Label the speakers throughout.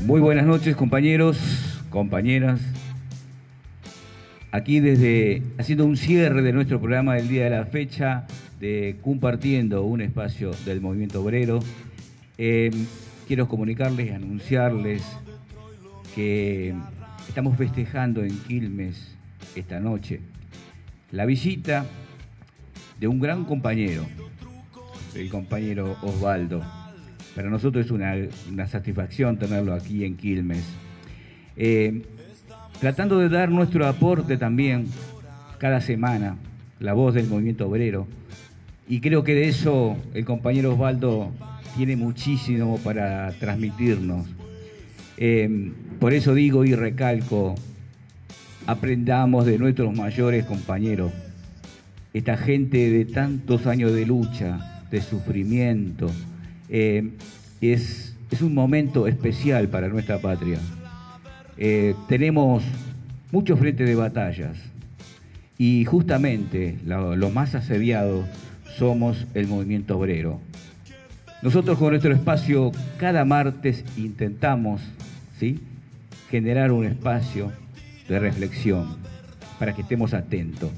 Speaker 1: Muy buenas noches, compañeros, compañeras. Aquí haciendo un cierre de nuestro programa del día de la fecha, compartiendo un espacio del movimiento obrero. Quiero comunicarles, anunciarles que estamos festejando en Quilmes esta noche la visita de un gran compañero, el compañero Osvaldo. Para nosotros es una satisfacción tenerlo aquí en Quilmes. Tratando de dar nuestro aporte también cada semana, la voz del movimiento obrero. Y creo que de eso el compañero Osvaldo tiene muchísimo para transmitirnos. Por eso digo y recalco, aprendamos de nuestros mayores compañeros. Esta gente de tantos años de lucha, de sufrimiento, es un momento especial para nuestra patria. Tenemos muchos frentes de batallas y justamente los más asediados somos el movimiento obrero. Nosotros con nuestro espacio cada martes intentamos, ¿sí?, generar un espacio de reflexión para que estemos atentos.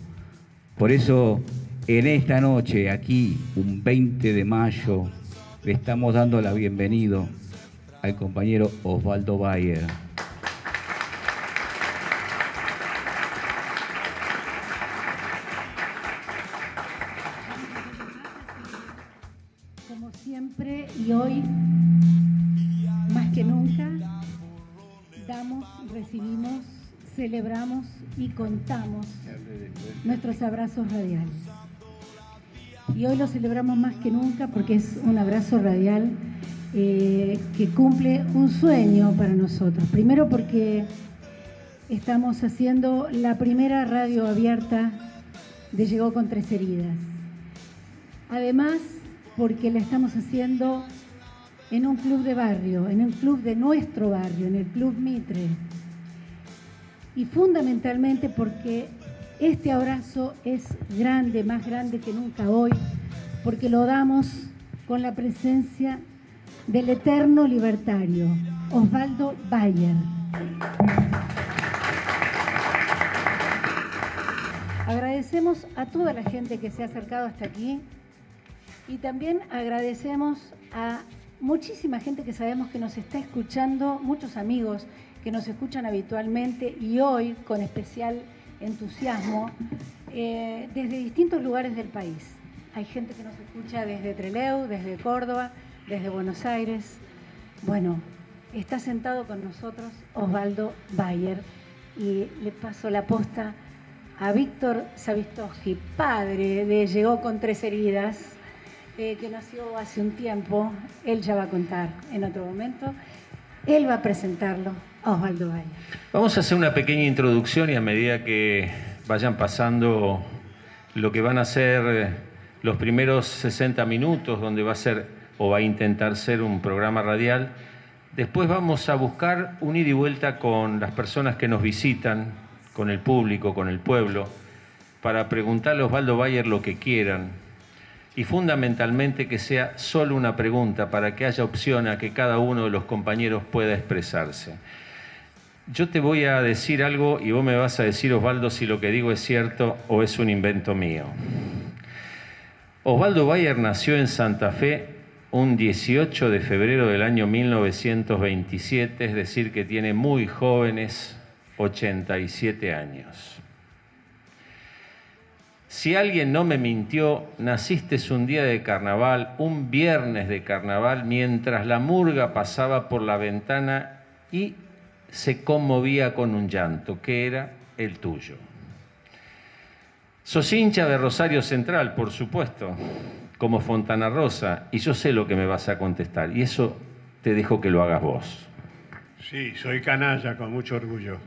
Speaker 1: Por eso, en esta noche, aquí, un 20 de mayo, le estamos dando la bienvenida al compañero Osvaldo Bayer.
Speaker 2: Como siempre y hoy, más que nunca, damos, recibimos, celebramos y contamos nuestros abrazos radiales. Y hoy lo celebramos más que nunca porque es un abrazo radial que cumple un sueño para nosotros. Primero porque estamos haciendo la primera radio abierta de Llegó con Tres Heridas. Además, porque la estamos haciendo en un club de barrio, en un club de nuestro barrio, en el Club Mitre. Y fundamentalmente porque este abrazo es grande, más grande que nunca hoy, porque lo damos con la presencia del eterno libertario, Osvaldo Bayer. Agradecemos a toda la gente que se ha acercado hasta aquí y también agradecemos a muchísima gente que sabemos que nos está escuchando, muchos amigos que nos escuchan habitualmente y hoy con especial entusiasmo desde distintos lugares del país. Hay gente que nos escucha desde Trelew, desde Córdoba, desde Buenos Aires. Bueno, está sentado con nosotros Osvaldo Bayer y le paso la posta a Víctor Savistoschi, padre de Llegó con Tres Heridas, que nació hace un tiempo. Él ya va a contar en otro momento. Él va a presentarlo a Osvaldo Bayer.
Speaker 3: Vamos a hacer una pequeña introducción y a medida que vayan pasando lo que van a ser los primeros 60 minutos, donde va a ser o va a intentar ser un programa radial, después vamos a buscar un ida y vuelta con las personas que nos visitan, con el público, con el pueblo, para preguntarle a Osvaldo Bayer lo que quieran y fundamentalmente que sea solo una pregunta para que haya opción a que cada uno de los compañeros pueda expresarse. Yo te voy a decir algo y vos me vas a decir, Osvaldo, si lo que digo es cierto o es un invento mío. Osvaldo Bayer nació en Santa Fe un 18 de febrero del año 1927, es decir, que tiene muy jóvenes 87 años. Si alguien no me mintió, naciste un día de carnaval, un viernes de carnaval, mientras la murga pasaba por la ventana y se conmovía con un llanto, que era el tuyo. Sos hincha de Rosario Central, por supuesto, como Fontana Rosa, y yo sé lo que me vas a contestar, y eso te dejo que lo hagas vos.
Speaker 4: Sí, soy canalla, con mucho orgullo.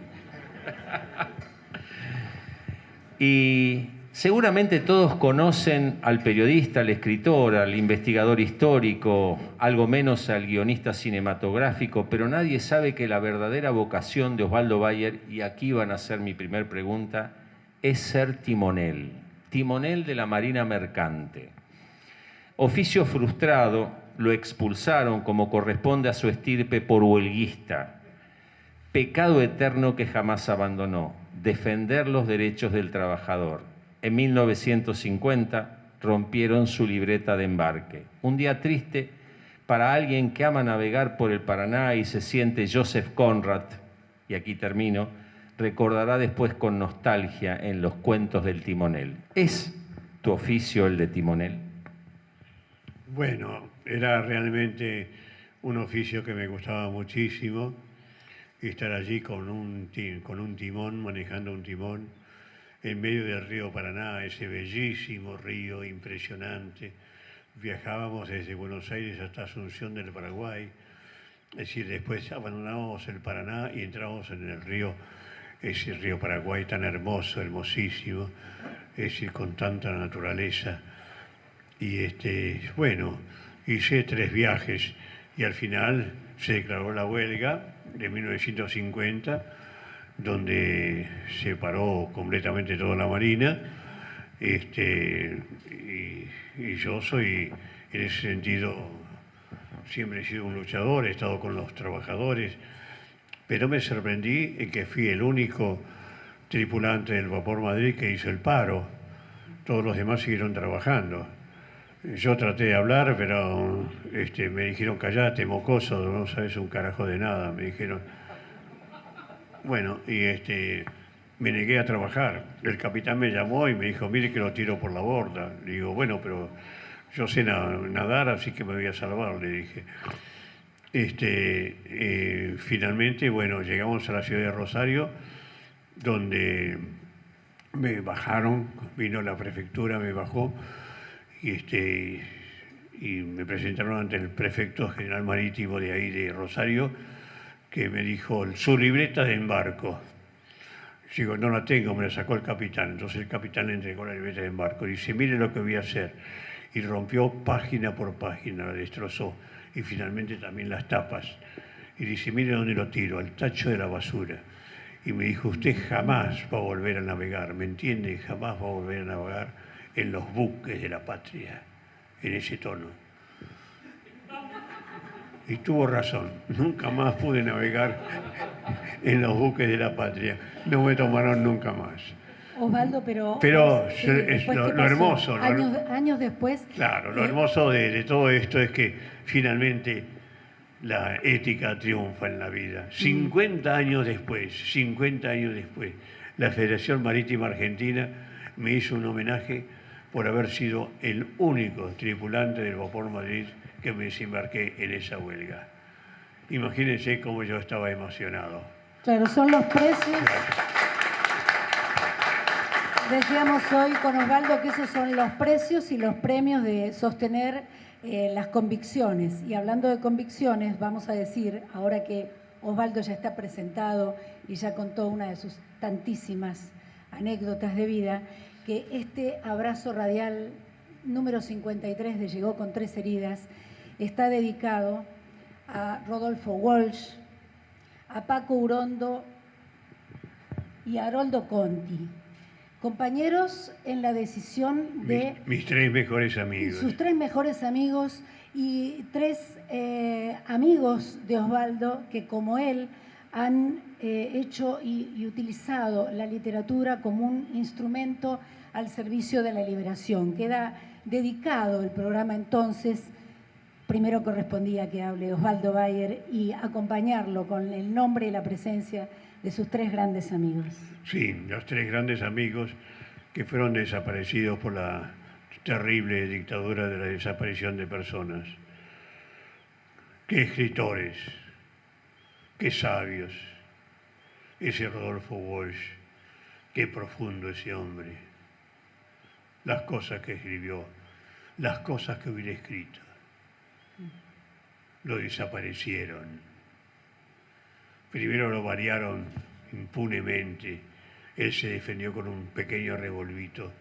Speaker 3: Y seguramente todos conocen al periodista, al escritor, al investigador histórico, algo menos al guionista cinematográfico, pero nadie sabe que la verdadera vocación de Osvaldo Bayer, y aquí van a ser mi primer pregunta, es ser timonel de la Marina Mercante. Oficio frustrado lo expulsaron como corresponde a su estirpe por huelguista. Pecado eterno que jamás abandonó, defender los derechos del trabajador. En 1950 rompieron su libreta de embarque. Un día triste para alguien que ama navegar por el Paraná y se siente Joseph Conrad, y aquí termino, recordará después con nostalgia en los cuentos del timonel. ¿Es tu oficio el de timonel?
Speaker 4: Bueno, era realmente un oficio que me gustaba muchísimo, estar allí con un timón, manejando un timón, en medio del río Paraná, ese bellísimo río impresionante. Viajábamos desde Buenos Aires hasta Asunción del Paraguay, es decir, después abandonábamos el Paraná y entrábamos en el río, ese río Paraguay tan hermoso, hermosísimo, es decir, con tanta naturaleza. Y bueno, hice 3 viajes y al final se declaró la huelga de 1950, donde se paró completamente toda la Marina, y yo soy, en ese sentido, siempre he sido un luchador, he estado con los trabajadores, pero me sorprendí en que fui el único tripulante del Vapor Madrid que hizo el paro. Todos los demás siguieron trabajando. Yo traté de hablar, pero me dijeron, callate, mocoso, no sabes un carajo de nada, me dijeron. Bueno, y me negué a trabajar. El capitán me llamó y me dijo, mire que lo tiro por la borda. Le digo, bueno, pero yo sé nadar, así que me voy a salvar, le dije. Finalmente, bueno, llegamos a la ciudad de Rosario, donde me bajaron, vino la prefectura, me bajó, y me presentaron ante el prefecto general marítimo de ahí de Rosario, que me dijo, su libreta de embarco. Digo, no la tengo, me la sacó el capitán. Entonces el capitán le entregó la libreta de embarco. Dice, mire lo que voy a hacer. Y rompió página por página, la destrozó. Y finalmente también las tapas. Y dice, mire dónde lo tiro, al tacho de la basura. Y me dijo, usted jamás va a volver a navegar, ¿me entiende? Jamás va a volver a navegar en los buques de la patria, en ese tono. Y tuvo razón, nunca más pude navegar en los buques de la patria. No me tomaron nunca más.
Speaker 2: Osvaldo, pero
Speaker 4: es lo hermoso.
Speaker 2: Años después.
Speaker 4: Claro, lo hermoso de todo esto es que finalmente la ética triunfa en la vida. 50 años después, la Federación Marítima Argentina me hizo un homenaje por haber sido el único tripulante del Vapor Madrid que me desembarqué en esa huelga. Imagínense cómo yo estaba emocionado.
Speaker 2: Claro, son los precios. Decíamos hoy con Osvaldo que esos son los precios y los premios de sostener las convicciones. Y hablando de convicciones, vamos a decir, ahora que Osvaldo ya está presentado y ya contó una de sus tantísimas anécdotas de vida, que este abrazo radial número 53 de Llegó con 3 heridas está dedicado a Rodolfo Walsh, a Paco Urondo y a Haroldo Conti, compañeros en la decisión de...
Speaker 4: Mis 3 mejores amigos.
Speaker 2: Sus 3 mejores amigos y 3 amigos de Osvaldo que, como él, han hecho y utilizado la literatura como un instrumento al servicio de la liberación. Queda dedicado el programa entonces. Primero correspondía que hable Osvaldo Bayer y acompañarlo con el nombre y la presencia de sus 3 grandes amigos.
Speaker 4: Sí, los 3 grandes amigos que fueron desaparecidos por la terrible dictadura de la desaparición de personas. Qué escritores, qué sabios, ese Rodolfo Walsh, qué profundo ese hombre. Las cosas que escribió, las cosas que hubiera escrito. Lo desaparecieron. Primero lo variaron impunemente. Él se defendió con un pequeño revolvito.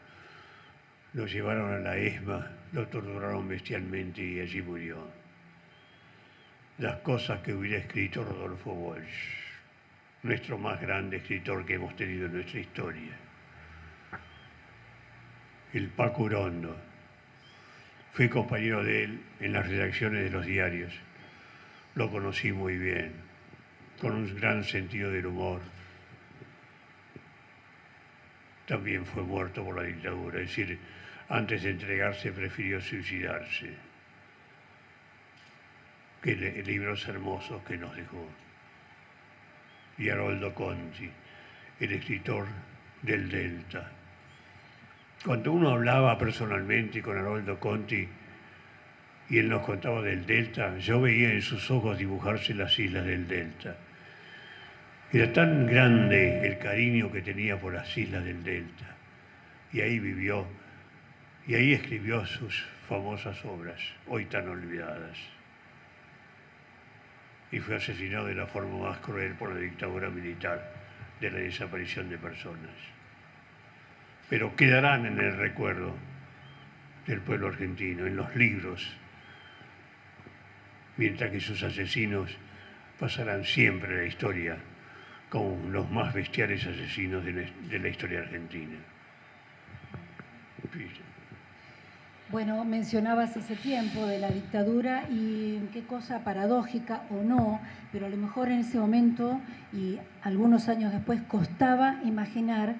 Speaker 4: Lo llevaron a la ESMA, lo torturaron bestialmente y allí murió. Las cosas que hubiera escrito Rodolfo Walsh, nuestro más grande escritor que hemos tenido en nuestra historia. El Paco Urondo, Fui compañero de él en las redacciones de los diarios. Lo conocí muy bien, con un gran sentido del humor. También fue muerto por la dictadura, es decir, antes de entregarse prefirió suicidarse. Qué libros hermosos que nos dejó. Y Haroldo Conti, el escritor del Delta. Cuando uno hablaba personalmente con Haroldo Conti y él nos contaba del Delta, yo veía en sus ojos dibujarse las islas del Delta. Era tan grande el cariño que tenía por las islas del Delta. Y ahí vivió, y ahí escribió sus famosas obras, hoy tan olvidadas. Y fue asesinado de la forma más cruel por la dictadura militar de la desaparición de personas. Pero quedarán en el recuerdo del pueblo argentino, en los libros, mientras que sus asesinos pasarán siempre a la historia como los más bestiales asesinos de la historia argentina.
Speaker 2: Bueno, mencionabas ese tiempo de la dictadura y qué cosa paradójica o no, pero a lo mejor en ese momento y algunos años después costaba imaginar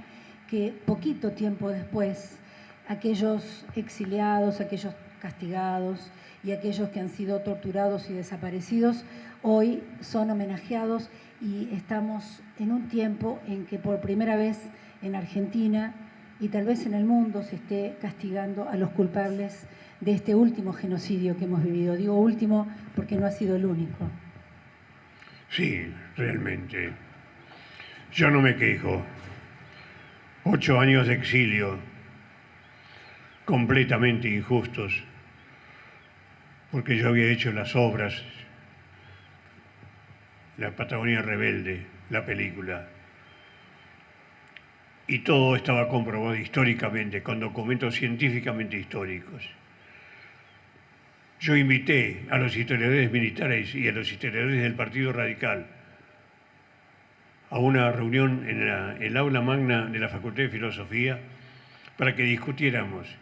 Speaker 2: que poquito tiempo después aquellos exiliados, aquellos castigados y aquellos que han sido torturados y desaparecidos hoy son homenajeados y estamos en un tiempo en que por primera vez en Argentina y tal vez en el mundo se esté castigando a los culpables de este último genocidio que hemos vivido. Digo último porque no ha sido el único.
Speaker 4: Sí, realmente. Yo no me quejo. 8 años de exilio, completamente injustos, porque yo había hecho las obras, La Patagonia Rebelde, la película, y todo estaba comprobado históricamente, con documentos científicamente históricos. Yo invité a los historiadores militares y a los historiadores del Partido Radical a una reunión en el aula magna de la Facultad de Filosofía para que discutiéramos,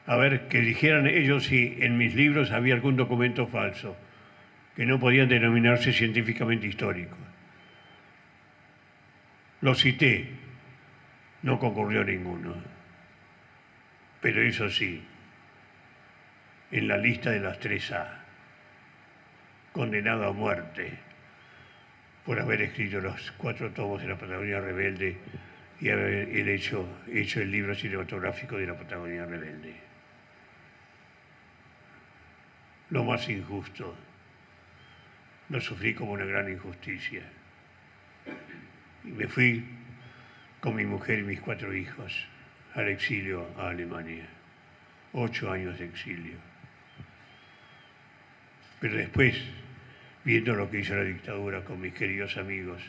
Speaker 4: a ver, que dijeran ellos si en mis libros había algún documento falso, que no podían denominarse científicamente históricos. Los cité, no concurrió ninguno, pero eso sí, en la lista de las 3A, condenado a muerte por haber escrito los 4 tomos de La Patagonia Rebelde y haber hecho el libro cinematográfico de La Patagonia Rebelde. Lo más injusto, lo sufrí como una gran injusticia. Y me fui con mi mujer y mis 4 hijos al exilio a Alemania. 8 años de exilio. Pero después, viendo lo que hizo la dictadura con mis queridos amigos,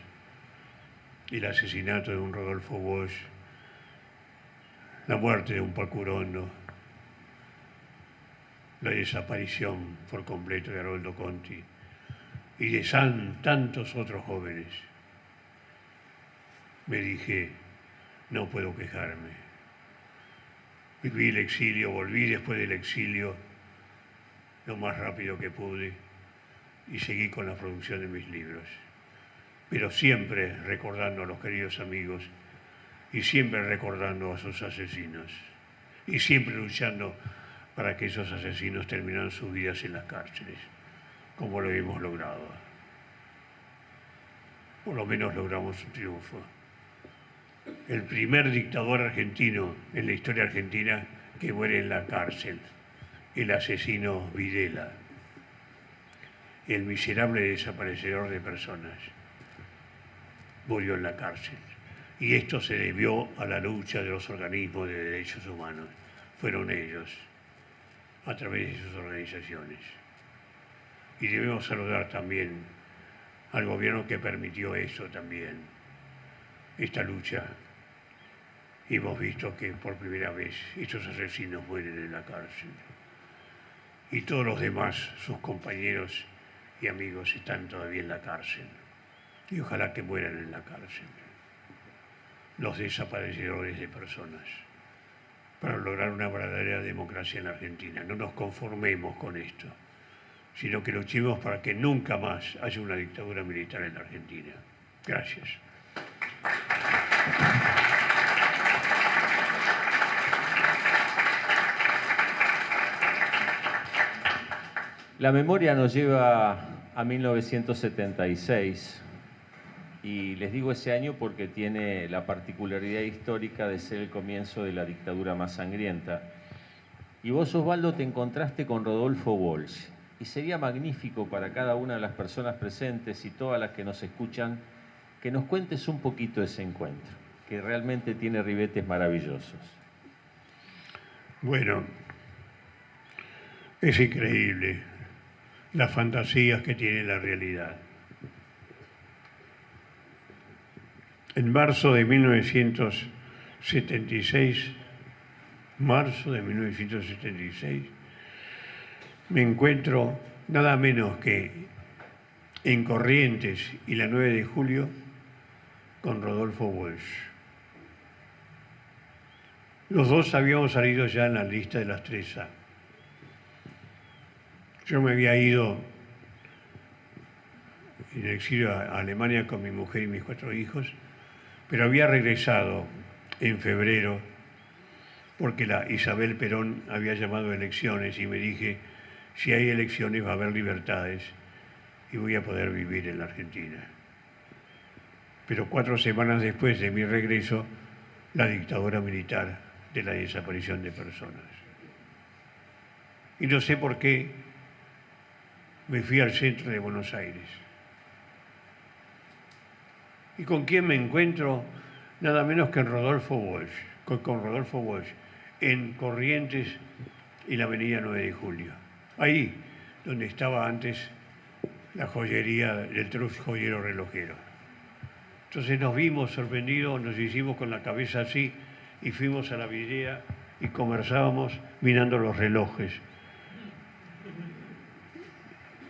Speaker 4: el asesinato de un Rodolfo Bosch, la muerte de un Paco Urondo, la desaparición por completo de Haroldo Conti y de tantos otros jóvenes, me dije, no puedo quejarme. Viví el exilio, volví después del exilio lo más rápido que pude y seguí con la producción de mis libros, pero siempre recordando a los queridos amigos y siempre recordando a sus asesinos y siempre luchando para que esos asesinos terminaran sus vidas en las cárceles, como lo hemos logrado. Por lo menos logramos un triunfo. El primer dictador argentino en la historia argentina que muere en la cárcel, el asesino Videla, el miserable desaparecedor de personas, murió en la cárcel. Y esto se debió a la lucha de los organismos de derechos humanos. Fueron ellos, a través de sus organizaciones. Y debemos saludar también al gobierno que permitió eso también, esta lucha. Y hemos visto que por primera vez estos asesinos mueren en la cárcel. Y todos los demás, sus compañeros y amigos, están todavía en la cárcel. Y ojalá que mueran en la cárcel. Los desaparecedores de personas. para lograr una verdadera democracia en la Argentina. No nos conformemos con esto, sino que luchemos para que nunca más haya una dictadura militar en la Argentina. Gracias.
Speaker 3: La memoria nos lleva a 1976 y les digo ese año porque tiene la particularidad histórica de ser el comienzo de la dictadura más sangrienta. Y vos, Osvaldo, te encontraste con Rodolfo Walsh y sería magnífico para cada una de las personas presentes y todas las que nos escuchan que nos cuentes un poquito de ese encuentro, que realmente tiene ribetes maravillosos.
Speaker 4: Bueno, es increíble las fantasías que tiene la realidad. En marzo de 1976, me encuentro nada menos que en Corrientes y la 9 de julio con Rodolfo Walsh. Los dos habíamos salido ya en la lista de las 3A. Yo me había ido en exilio a Alemania con mi mujer y mis 4 hijos, pero había regresado en febrero porque la Isabel Perón había llamado a elecciones y me dije, si hay elecciones va a haber libertades y voy a poder vivir en la Argentina. Pero 4 semanas después de mi regreso, la dictadura militar de la desaparición de personas. Y no sé por qué me fui al centro de Buenos Aires. ¿Y con quién me encuentro? Nada menos que con Rodolfo Walsh, en Corrientes y la avenida 9 de julio. Ahí, donde estaba antes la joyería del Trust Joyero Relojero. Entonces nos vimos sorprendidos, nos hicimos con la cabeza así y fuimos a la vidriera y conversábamos mirando los relojes.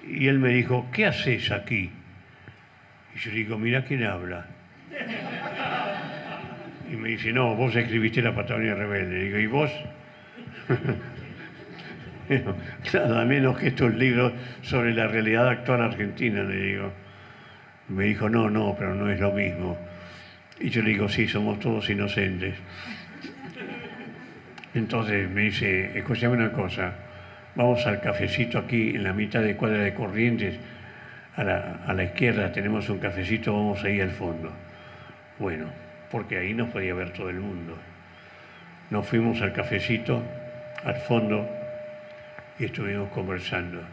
Speaker 4: Y él me dijo, ¿qué haces aquí? Y yo digo, mira quién habla. Y me dice, no, vos escribiste La Patagonia Rebelde. Y digo, ¿y vos? Nada menos que estos libros sobre la realidad actual argentina, le digo. Me dijo, no, pero no es lo mismo. Y yo le digo, sí, somos todos inocentes. Entonces me dice, escúchame una cosa, vamos al cafecito aquí en la mitad de cuadra de Corrientes, a la izquierda tenemos un cafecito, vamos ahí al fondo. Bueno, porque ahí nos podía ver todo el mundo. Nos fuimos al cafecito, al fondo, y estuvimos conversando.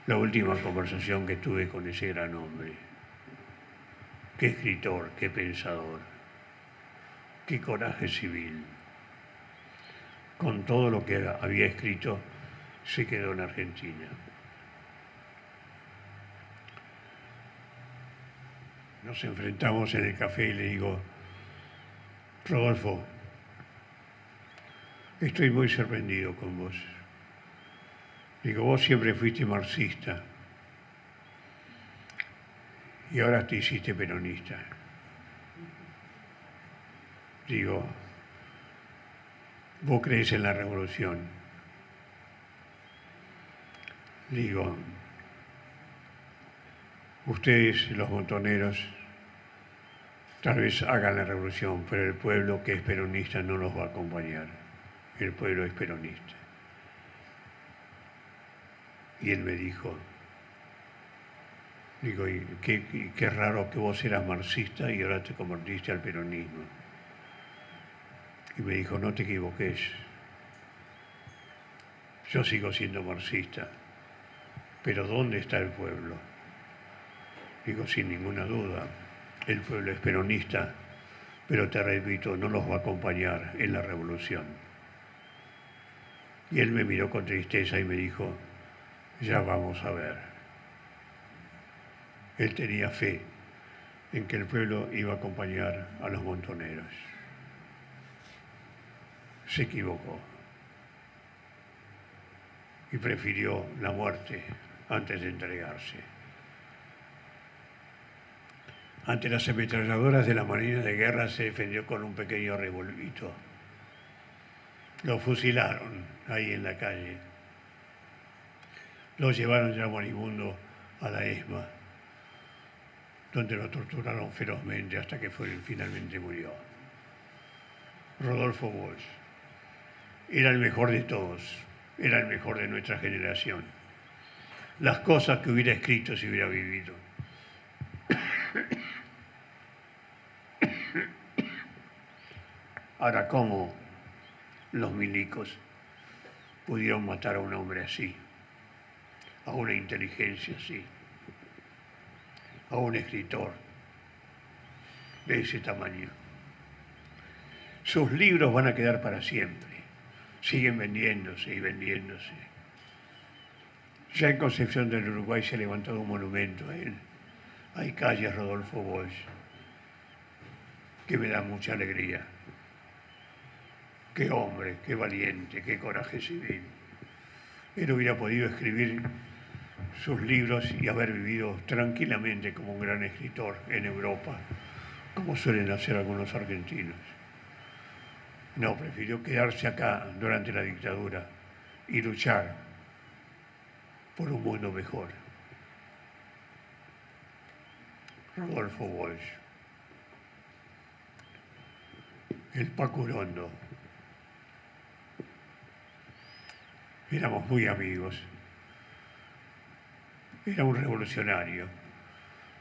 Speaker 4: La última conversación que tuve con ese gran hombre. Qué escritor, qué pensador, qué coraje civil. Con todo lo que había escrito, se quedó en Argentina. Nos enfrentamos en el café y le digo, Rodolfo, estoy muy sorprendido con vos. Digo, vos siempre fuiste marxista y ahora te hiciste peronista. Digo, vos crees en la revolución. Digo, ustedes, los montoneros, tal vez hagan la revolución, pero el pueblo que es peronista no los va a acompañar. El pueblo es peronista. Y él me dijo, digo, y qué raro que vos eras marxista y ahora te convertiste al peronismo. Y me dijo, no te equivoques, yo sigo siendo marxista, pero ¿dónde está el pueblo? Digo, sin ninguna duda, el pueblo es peronista, pero te repito, no los va a acompañar en la revolución. Y él me miró con tristeza y me dijo, ya vamos a ver. Él tenía fe en que el pueblo iba a acompañar a los montoneros. Se equivocó y prefirió la muerte antes de entregarse. Ante las ametralladoras de la Marina de Guerra se defendió con un pequeño revolvito. Lo fusilaron ahí en la calle. Lo llevaron ya moribundo a la ESMA, donde lo torturaron ferozmente hasta que finalmente murió. Rodolfo Walsh era el mejor de todos, era el mejor de nuestra generación. Las cosas que hubiera escrito si hubiera vivido. Ahora, ¿cómo los milicos pudieron matar a un hombre así, a una inteligencia así, a un escritor de ese tamaño? Sus libros van a quedar para siempre, siguen vendiéndose y vendiéndose. Ya en Concepción del Uruguay se ha levantado un monumento a él. Hay calles Rodolfo Walsh, que me da mucha alegría. Qué hombre, qué valiente, qué coraje civil. Él hubiera podido escribir sus libros y haber vivido tranquilamente como un gran escritor en Europa, como suelen hacer algunos argentinos. No, prefirió quedarse acá durante la dictadura y luchar por un mundo mejor. Rodolfo Walsh. El Paco Urondo. Éramos muy amigos. Era un revolucionario,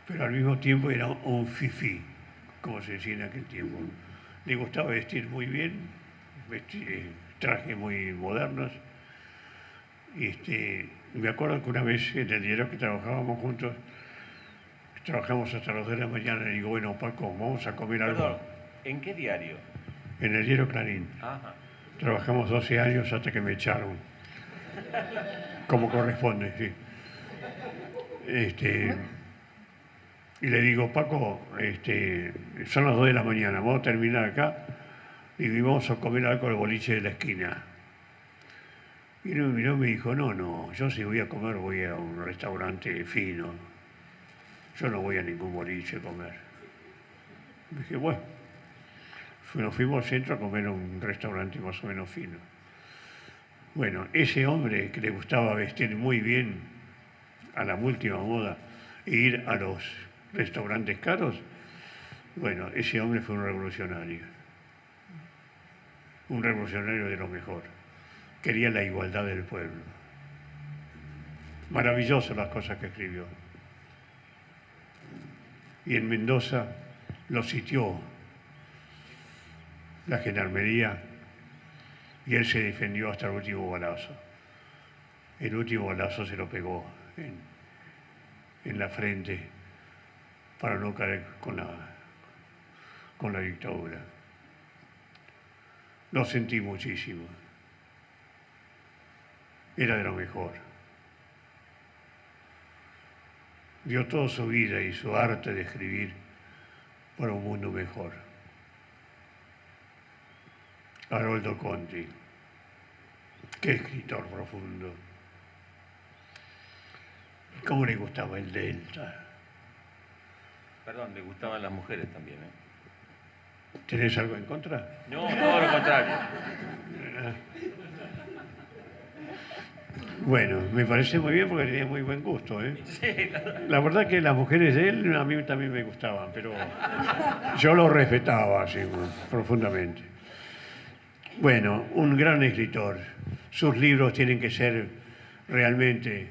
Speaker 4: pero al mismo tiempo era un fifí, como se decía en aquel tiempo. Le gustaba vestir muy bien, trajes muy modernos. Me acuerdo que una vez en el diario que trabajábamos juntos, trabajamos hasta las 2 de la mañana, y le digo, bueno, Paco, vamos a comer algo.
Speaker 3: Perdón, ¿en qué diario?
Speaker 4: En el diario Clarín.
Speaker 3: Ajá.
Speaker 4: Trabajamos 12 años hasta que me echaron, como corresponde, sí. Y le digo, Paco, son las 2 de la mañana, vamos a terminar acá y vamos a comer algo al boliche de la esquina. Y él me miró y me dijo, no, yo si voy a comer voy a un restaurante fino, yo no voy a ningún boliche a comer. Y dije, bueno, nos fuimos al centro a comer a un restaurante más o menos fino. Bueno, ese hombre que le gustaba vestir muy bien a la última moda e ir a los restaurantes caros, bueno, ese hombre fue un revolucionario de lo mejor. Quería la igualdad del pueblo. Maravillosas las cosas que escribió. Y en Mendoza lo sitió la gendarmería y él se defendió hasta el último balazo. El último balazo se lo pegó en la frente para no caer con la dictadura. Lo sentí muchísimo. Era de lo mejor. Dio toda su vida y su arte de escribir para un mundo mejor. Haroldo Conti, qué escritor profundo. ¿Cómo le gustaba el Delta?
Speaker 3: Perdón, le gustaban las mujeres también, ¿eh?
Speaker 4: ¿Tenés algo en contra?
Speaker 3: No, todo lo contrario.
Speaker 4: Bueno, me parece muy bien porque tenía muy buen gusto, ¿eh?
Speaker 3: Sí,
Speaker 4: La verdad que las mujeres de él a mí también me gustaban, pero yo lo respetaba así, profundamente. Bueno, un gran escritor. Sus libros tienen que ser realmente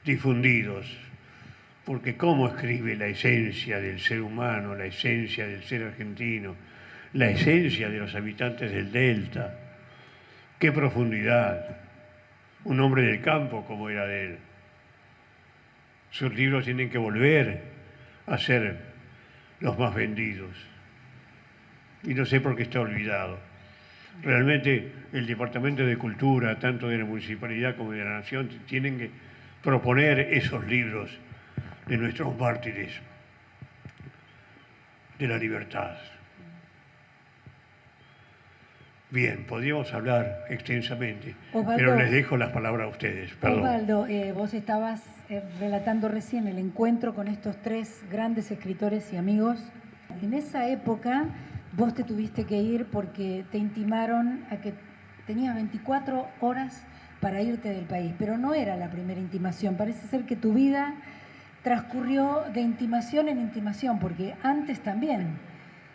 Speaker 4: difundidos, porque cómo escribe la esencia del ser humano, la esencia del ser argentino, la esencia de los habitantes del Delta. Qué profundidad. Un hombre del campo como era de él. Sus libros tienen que volver a ser los más vendidos. Y no sé por qué está olvidado. Realmente el Departamento de Cultura, tanto de la Municipalidad como de la Nación, tienen que proponer esos libros de nuestros mártires de la libertad. Bien, podríamos hablar extensamente,
Speaker 2: Osvaldo,
Speaker 4: pero les dejo las palabras a ustedes. Perdón.
Speaker 2: Osvaldo, vos estabas relatando recién el encuentro con estos 3 grandes escritores y amigos. En esa época vos te tuviste que ir porque te intimaron a que tenías 24 horas para irte del país, pero no era la primera intimación. Parece ser que tu vida transcurrió de intimación en intimación, porque antes también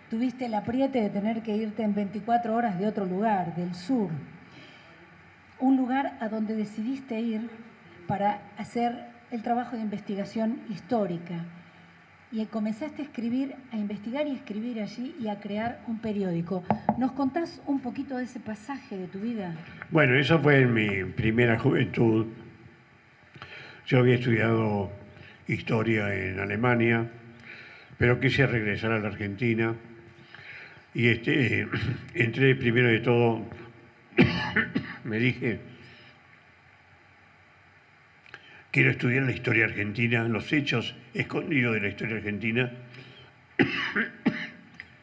Speaker 2: tuviste el apriete de tener que irte en 24 horas de otro lugar, del sur. Un lugar a donde decidiste ir para hacer el trabajo de investigación histórica. Y comenzaste a escribir, a investigar y a escribir allí y a crear un periódico. ¿Nos contás un poquito de ese pasaje de tu vida?
Speaker 4: Bueno, eso fue en mi primera juventud. Yo había estudiado historia en Alemania, pero quise regresar a la Argentina y entré primero de todo, me dije, quiero estudiar la historia argentina, los hechos escondidos de la historia argentina,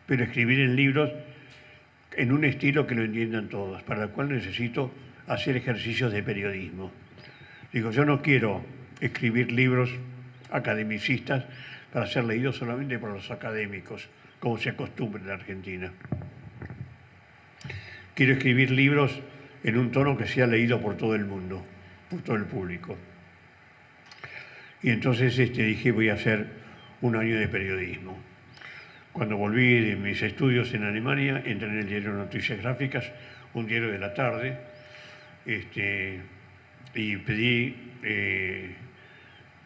Speaker 4: pero escribir en libros en un estilo que lo entiendan todos, para lo cual necesito hacer ejercicios de periodismo. Digo, yo no quiero escribir libros academicistas para ser leídos solamente por los académicos, como se acostumbra en la Argentina. Quiero escribir libros en un tono que sea leído por todo el mundo, por todo el público. Y entonces dije, voy a hacer un año de periodismo. Cuando volví de mis estudios en Alemania, entré en el diario Noticias Gráficas, un diario de la tarde, y pedí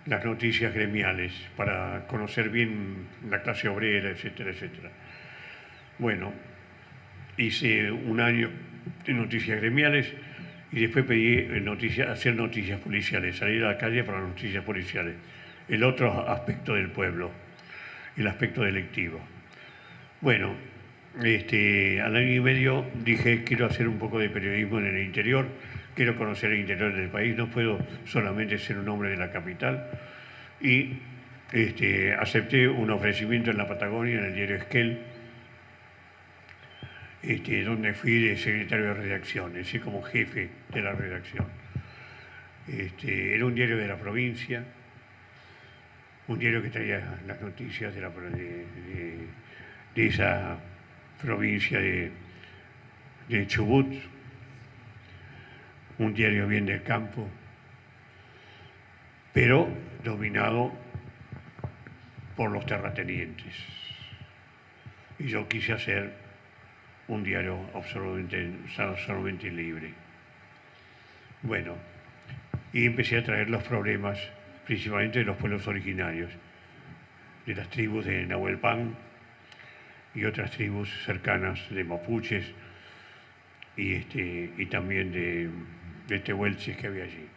Speaker 4: las noticias gremiales para conocer bien la clase obrera, etcétera, etcétera. Bueno, hice un año de noticias gremiales y después pedí hacer noticias policiales, salir a la calle para las noticias policiales. El otro aspecto del pueblo, el aspecto delictivo. Bueno, al año y medio dije, quiero hacer un poco de periodismo en el interior, quiero conocer el interior del país, no puedo solamente ser un hombre de la capital. Y acepté un ofrecimiento en la Patagonia, en el diario Esquel, donde fui de secretario de redacción, es decir, como jefe de la redacción. Era un diario de la provincia, un diario que traía las noticias de esa provincia de Chubut, un diario bien del campo, pero dominado por los terratenientes. Y yo quise hacer un diario absolutamente libre. Bueno, y empecé a traer los problemas, principalmente de los pueblos originarios, de las tribus de Nahuelpan y otras tribus cercanas de mapuches y también de tehuelches que había allí,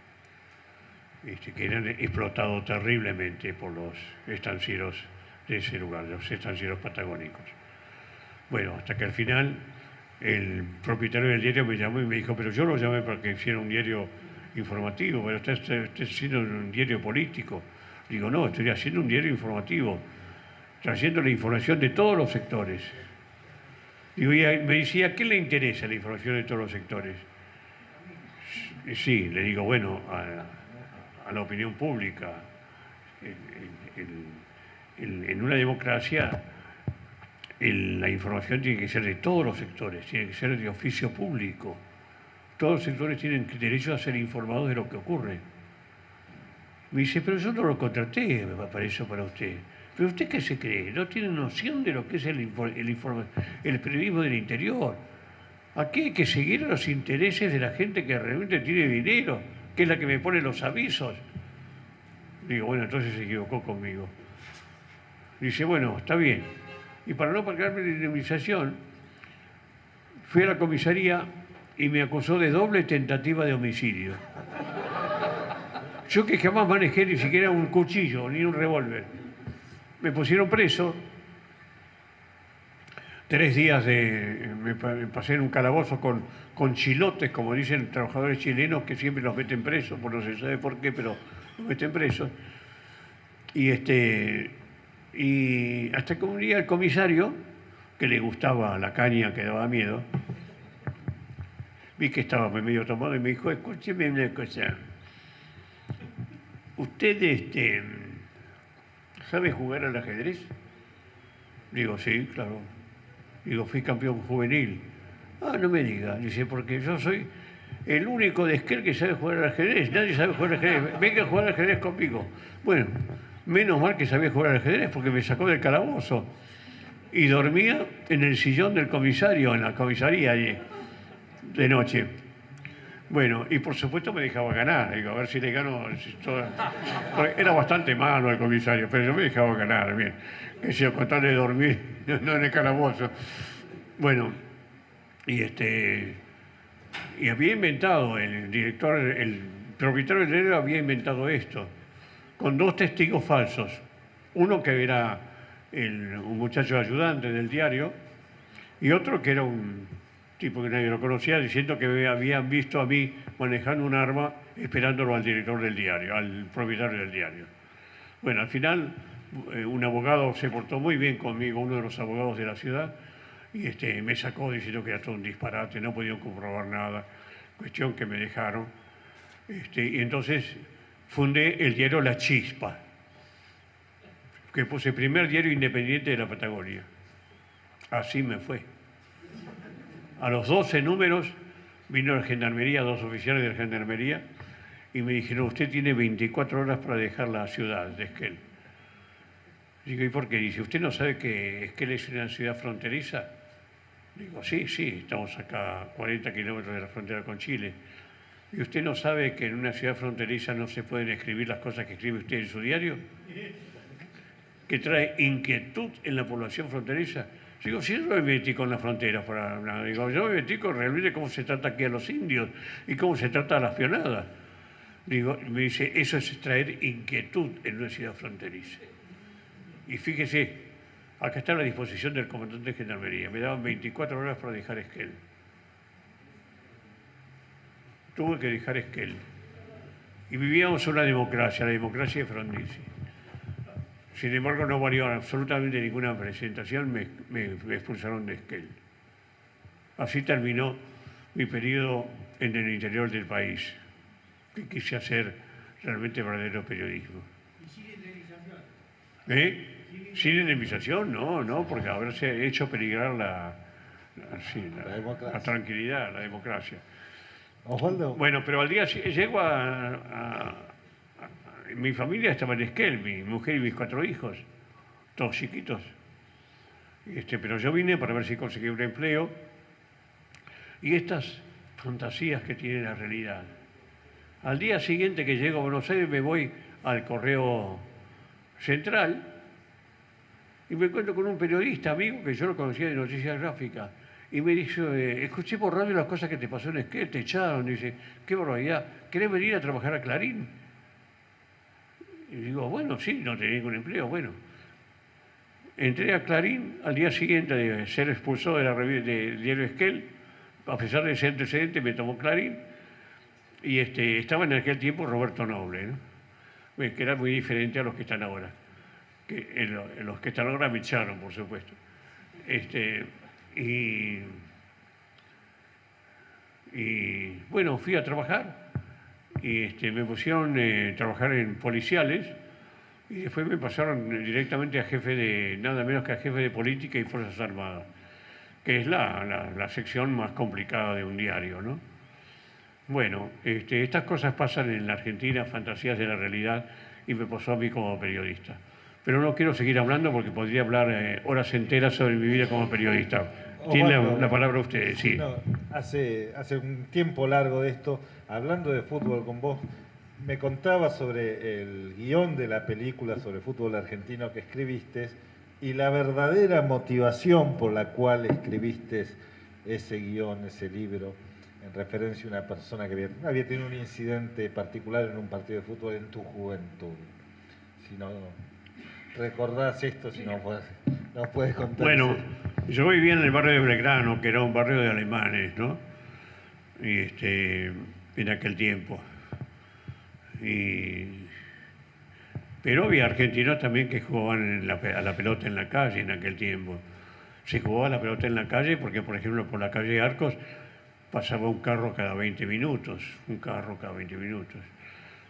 Speaker 4: que eran explotados terriblemente por los estancieros de ese lugar, los estancieros patagónicos. Bueno, hasta que al final el propietario del diario me llamó y me dijo, pero yo lo llamé para que hiciera un diario informativo, pero usted está haciendo un diario político. Digo, no, estoy haciendo un diario informativo, trayendo la información de todos los sectores. Digo, y me decía, ¿a qué le interesa la información de todos los sectores? Sí, le digo, bueno, a la opinión pública. En una democracia la información tiene que ser de todos los sectores, tiene que ser de oficio público. Todos los sectores tienen derecho a ser informados de lo que ocurre. Me dice, pero yo no lo contraté para eso para usted. ¿Pero usted qué se cree? ¿No tiene noción de lo que es el periodismo del interior? Aquí hay que seguir los intereses de la gente que realmente tiene dinero, que es la que me pone los avisos. Digo, bueno, entonces se equivocó conmigo. Dice, bueno, está bien. Y para no pagarme la indemnización, fui a la comisaría y me acusó de doble tentativa de homicidio. Yo que jamás manejé ni siquiera un cuchillo ni un revólver. Me pusieron preso. 3 días me pasé en un calabozo con chilotes, como dicen trabajadores chilenos, que siempre los meten presos, por no se sabe por qué, pero los meten presos. Y hasta que un día el comisario, que le gustaba la caña, que daba miedo, vi que estaba medio tomado y me dijo, escúcheme una cosa, ¿usted sabe jugar al ajedrez? Digo, sí, claro. Digo, fui campeón juvenil Ah, no me diga. Dice, porque yo soy el único de Esquel que sabe jugar al ajedrez. Nadie sabe jugar al ajedrez. Venga a jugar al ajedrez conmigo. Bueno, menos mal que sabía jugar al ajedrez porque me sacó del calabozo. Y dormía en el sillón del comisario, en la comisaría allí, de noche. Bueno, y por supuesto me dejaba ganar. Digo, a ver si le gano. Era bastante malo el comisario, pero yo me dejaba ganar, bien. Que si con tal de dormir, no en el calabozo. Bueno, y había inventado el director, el propietario del diario había inventado esto, con 2 testigos falsos. Uno que era un muchacho ayudante del diario y otro que era un tipo que nadie lo conocía, diciendo que me habían visto a mí manejando un arma esperándolo al director del diario, al propietario del diario. Bueno, al final un abogado se portó muy bien conmigo, uno de los abogados de la ciudad, y me sacó diciendo que era todo un disparate, no podían comprobar nada, cuestión que me dejaron. Y entonces fundé el diario La Chispa, que puse el primer diario independiente de la Patagonia. Así me fue. A los 12 números vino la Gendarmería, 2 oficiales de la Gendarmería, y me dijeron, usted tiene 24 horas para dejar la ciudad de Esquel. Digo, ¿y por qué? Dice, ¿usted no sabe que Esquel es una ciudad fronteriza? Digo, sí, estamos acá a 40 kilómetros de la frontera con Chile. ¿Y usted no sabe que en una ciudad fronteriza no se pueden escribir las cosas que escribe usted en su diario? Que trae inquietud en la población fronteriza. Digo, si yo no me metí con las fronteras para nada. Digo, yo me metí con realmente cómo se trata aquí a los indios y cómo se trata a la espionada. Digo, me dice, eso es traer inquietud en una ciudad fronteriza. Y fíjese, acá está a la disposición del comandante de Gendarmería. Me daban 24 horas para dejar Esquel. Tuve que dejar Esquel. Y vivíamos una democracia, la democracia de Frondizi. Sin embargo, no valió absolutamente ninguna presentación, me expulsaron de Esquel. Así terminó mi periodo en el interior del país, que quise hacer realmente verdadero periodismo.
Speaker 5: ¿Y sin indemnización?
Speaker 4: Sin indemnización, no, porque haberse hecho peligrar la tranquilidad, la democracia.
Speaker 6: Osvaldo.
Speaker 4: Bueno, pero al día llego mi familia estaba en Esquel, mi mujer y mis 4 hijos, todos chiquitos. Pero yo vine para ver si conseguía un empleo. Y estas fantasías que tiene la realidad. Al día siguiente que llego a Buenos Aires me voy al Correo Central y me encuentro con un periodista amigo que yo lo conocía de Noticias Gráficas. Y me dice, escuché por radio las cosas que te pasó en Esquel, te echaron. Dice, qué barbaridad, ¿querés venir a trabajar a Clarín? Y digo, bueno, sí, no tenía ningún empleo, bueno. Entré a Clarín al día siguiente de ser expulsado de la revista del diario Esquel, a pesar de ese antecedente me tomó Clarín, y estaba en aquel tiempo Roberto Noble, ¿no? Que era muy diferente a los que están ahora. Que los que están ahora me echaron, por supuesto. Y bueno, fui a trabajar y me pusieron a trabajar en policiales y después me pasaron directamente a jefe de, nada menos que a jefe de política y Fuerzas Armadas, que es la sección más complicada de un diario, ¿no? Bueno, estas cosas pasan en la Argentina, fantasías de la realidad, y me pasó a mí como periodista. Pero no quiero seguir hablando porque podría hablar horas enteras sobre mi vida como periodista. Tiene la palabra usted, sí.
Speaker 6: No, hace un tiempo largo de esto, hablando de fútbol con vos, me contaba sobre el guión de la película sobre fútbol argentino que escribiste y la verdadera motivación por la cual escribiste ese guión, ese libro, en referencia a una persona que había tenido un incidente particular en un partido de fútbol en tu juventud. Si no recordás esto, si no nos puedes contar.
Speaker 4: Bueno, yo vivía en el barrio de Belgrano, que era un barrio de alemanes, ¿no? Y en aquel tiempo. Pero había argentinos también que jugaban a la pelota en la calle en aquel tiempo. Se jugaba a la pelota en la calle porque, por ejemplo, por la calle Arcos pasaba un carro cada 20 minutos,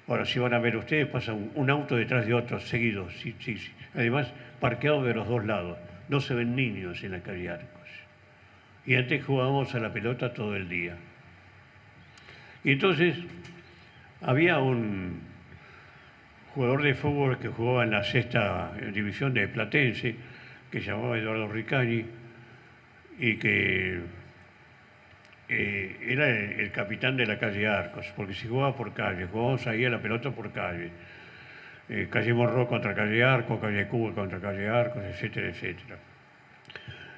Speaker 4: Ahora, si van a ver ustedes, pasa un auto detrás de otro, seguidos, sí. Además, parqueado de los dos lados. No se ven niños en la calle Arcos. Y antes jugábamos a la pelota todo el día. Y entonces había un jugador de fútbol que jugaba en la sexta división de Platense, que se llamaba Eduardo Ricani, y que era el capitán de la calle Arcos, porque se jugaba por calle, jugábamos ahí a la pelota por calle. Calle Morro contra calle Arcos, calle Cuba contra calle Arcos, etcétera, etcétera.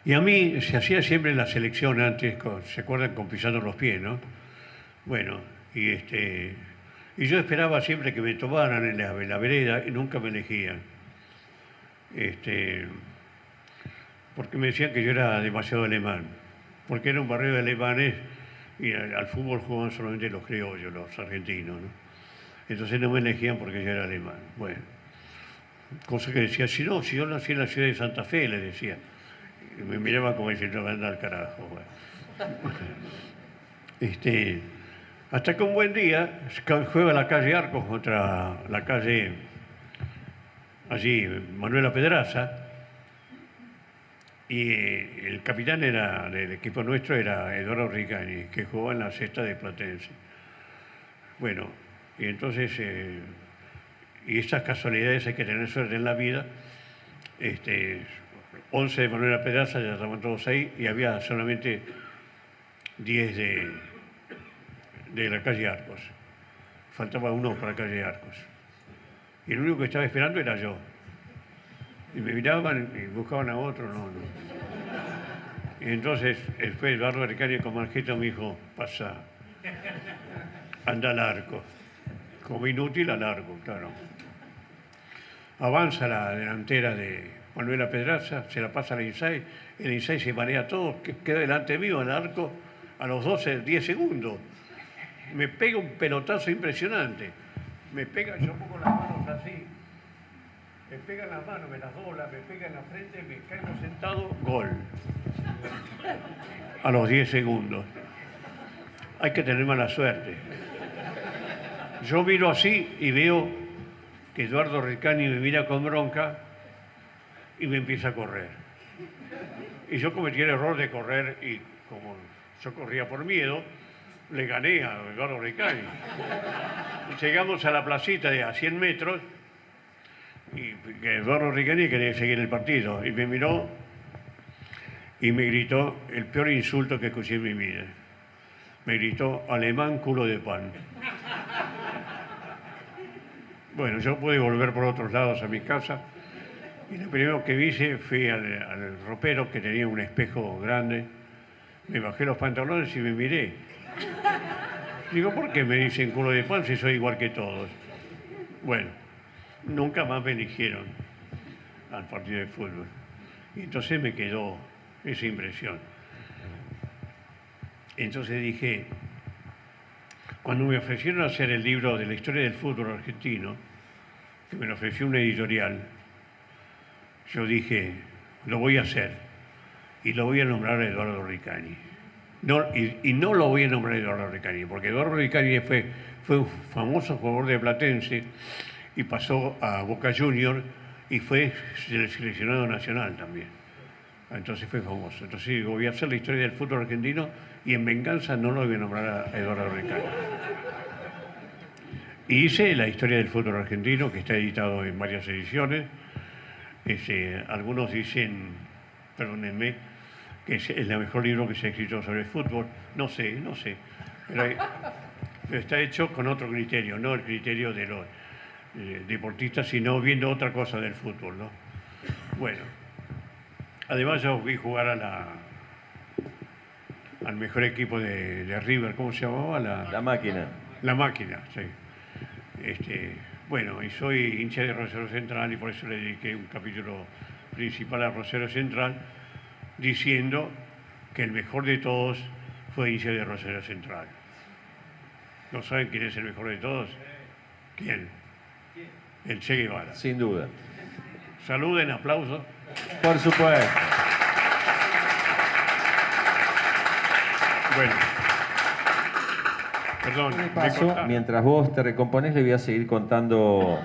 Speaker 4: Y a mí se hacía siempre la selección antes, ¿se acuerdan? Con pisando los pies, ¿no? Bueno, y yo esperaba siempre que me tomaran en la vereda y nunca me elegían. Porque me decían que yo era demasiado alemán, porque era un barrio de alemanes y al fútbol jugaban solamente los criollos, los argentinos, ¿no? Entonces no me elegían porque yo era alemán. Bueno, cosa que decía, si yo nací en la ciudad de Santa Fe, le decía. Y me miraba como diciendo, anda al carajo. Bueno. Hasta que un buen día juega la calle Arcos contra la calle, allí, Manuela Pedraza, y el capitán del equipo nuestro era Eduardo Ricani, que jugaba en la sexta de Platense. Bueno, y entonces, y estas casualidades hay que tener suerte en la vida. 11 de Manuela Pedraza, ya estaban todos ahí, y había solamente 10 de la calle Arcos. Faltaba uno para la calle Arcos. Y el único que estaba esperando era yo. Y me miraban y buscaban a otro, no. Y entonces, después Eduardo Ricani con Marjeta me dijo, pasa, anda al arco. Como inútil al arco, claro. Avanza la delantera de Manuela Pedraza, se la pasa al Insay, el Insay se marea todo, queda delante mío al arco a los 10 segundos. Me pega un pelotazo impresionante. Me pega, yo pongo las manos así, me pega en las manos, me las dobla, me pega en la frente, me caigo sentado, gol. A los 10 segundos. Hay que tener mala suerte. Yo miro así y veo que Eduardo Ricani me mira con bronca y me empieza a correr. Y yo cometí el error de correr y como yo corría por miedo, le gané a Eduardo Ricani. Llegamos a la placita de a 100 metros y Eduardo Ricani quería seguir el partido y me miró y me gritó el peor insulto que escuché en mi vida. Me gritó, alemán culo de pan. Bueno, yo pude volver por otros lados a mi casa y lo primero que hice fui al ropero que tenía un espejo grande, me bajé los pantalones y me miré. Digo, ¿por qué me dicen culo de pan si soy igual que todos? Bueno, nunca más me eligieron al partido de fútbol. Y entonces me quedó esa impresión. Entonces dije, cuando me ofrecieron hacer el libro de la historia del fútbol argentino, que me lo ofreció una editorial, yo dije, lo voy a hacer y lo voy a nombrar a Eduardo Ricani. No, y no lo voy a nombrar a Eduardo Ricani, porque Eduardo Ricani fue un famoso jugador de Platense y pasó a Boca Juniors y fue seleccionado nacional también. Entonces fue famoso. Entonces digo, voy a hacer la historia del fútbol argentino y en venganza no lo voy a nombrar a Eduardo Ricani. Y hice la historia del fútbol argentino, que está editado en varias ediciones. Algunos dicen, perdónenme, que es el mejor libro que se ha escrito sobre el fútbol. No sé, pero está hecho con otro criterio, no el criterio de los deportistas, sino viendo otra cosa del fútbol, ¿no? Bueno, además yo vi jugar al mejor equipo de River, ¿cómo se llamaba?
Speaker 3: La Máquina.
Speaker 4: La Máquina, sí. Bueno, y soy hincha de Rosario Central y por eso le dediqué un capítulo principal a Rosario Central, diciendo que el mejor de todos fue hincha de Rosario Central. ¿No saben quién es el mejor de todos? ¿Quién? El Che Guevara.
Speaker 3: Sin duda.
Speaker 4: Saluden, aplausos.
Speaker 3: Por supuesto.
Speaker 4: Bueno. Perdón.
Speaker 3: Mientras vos te recomponés, le voy a seguir contando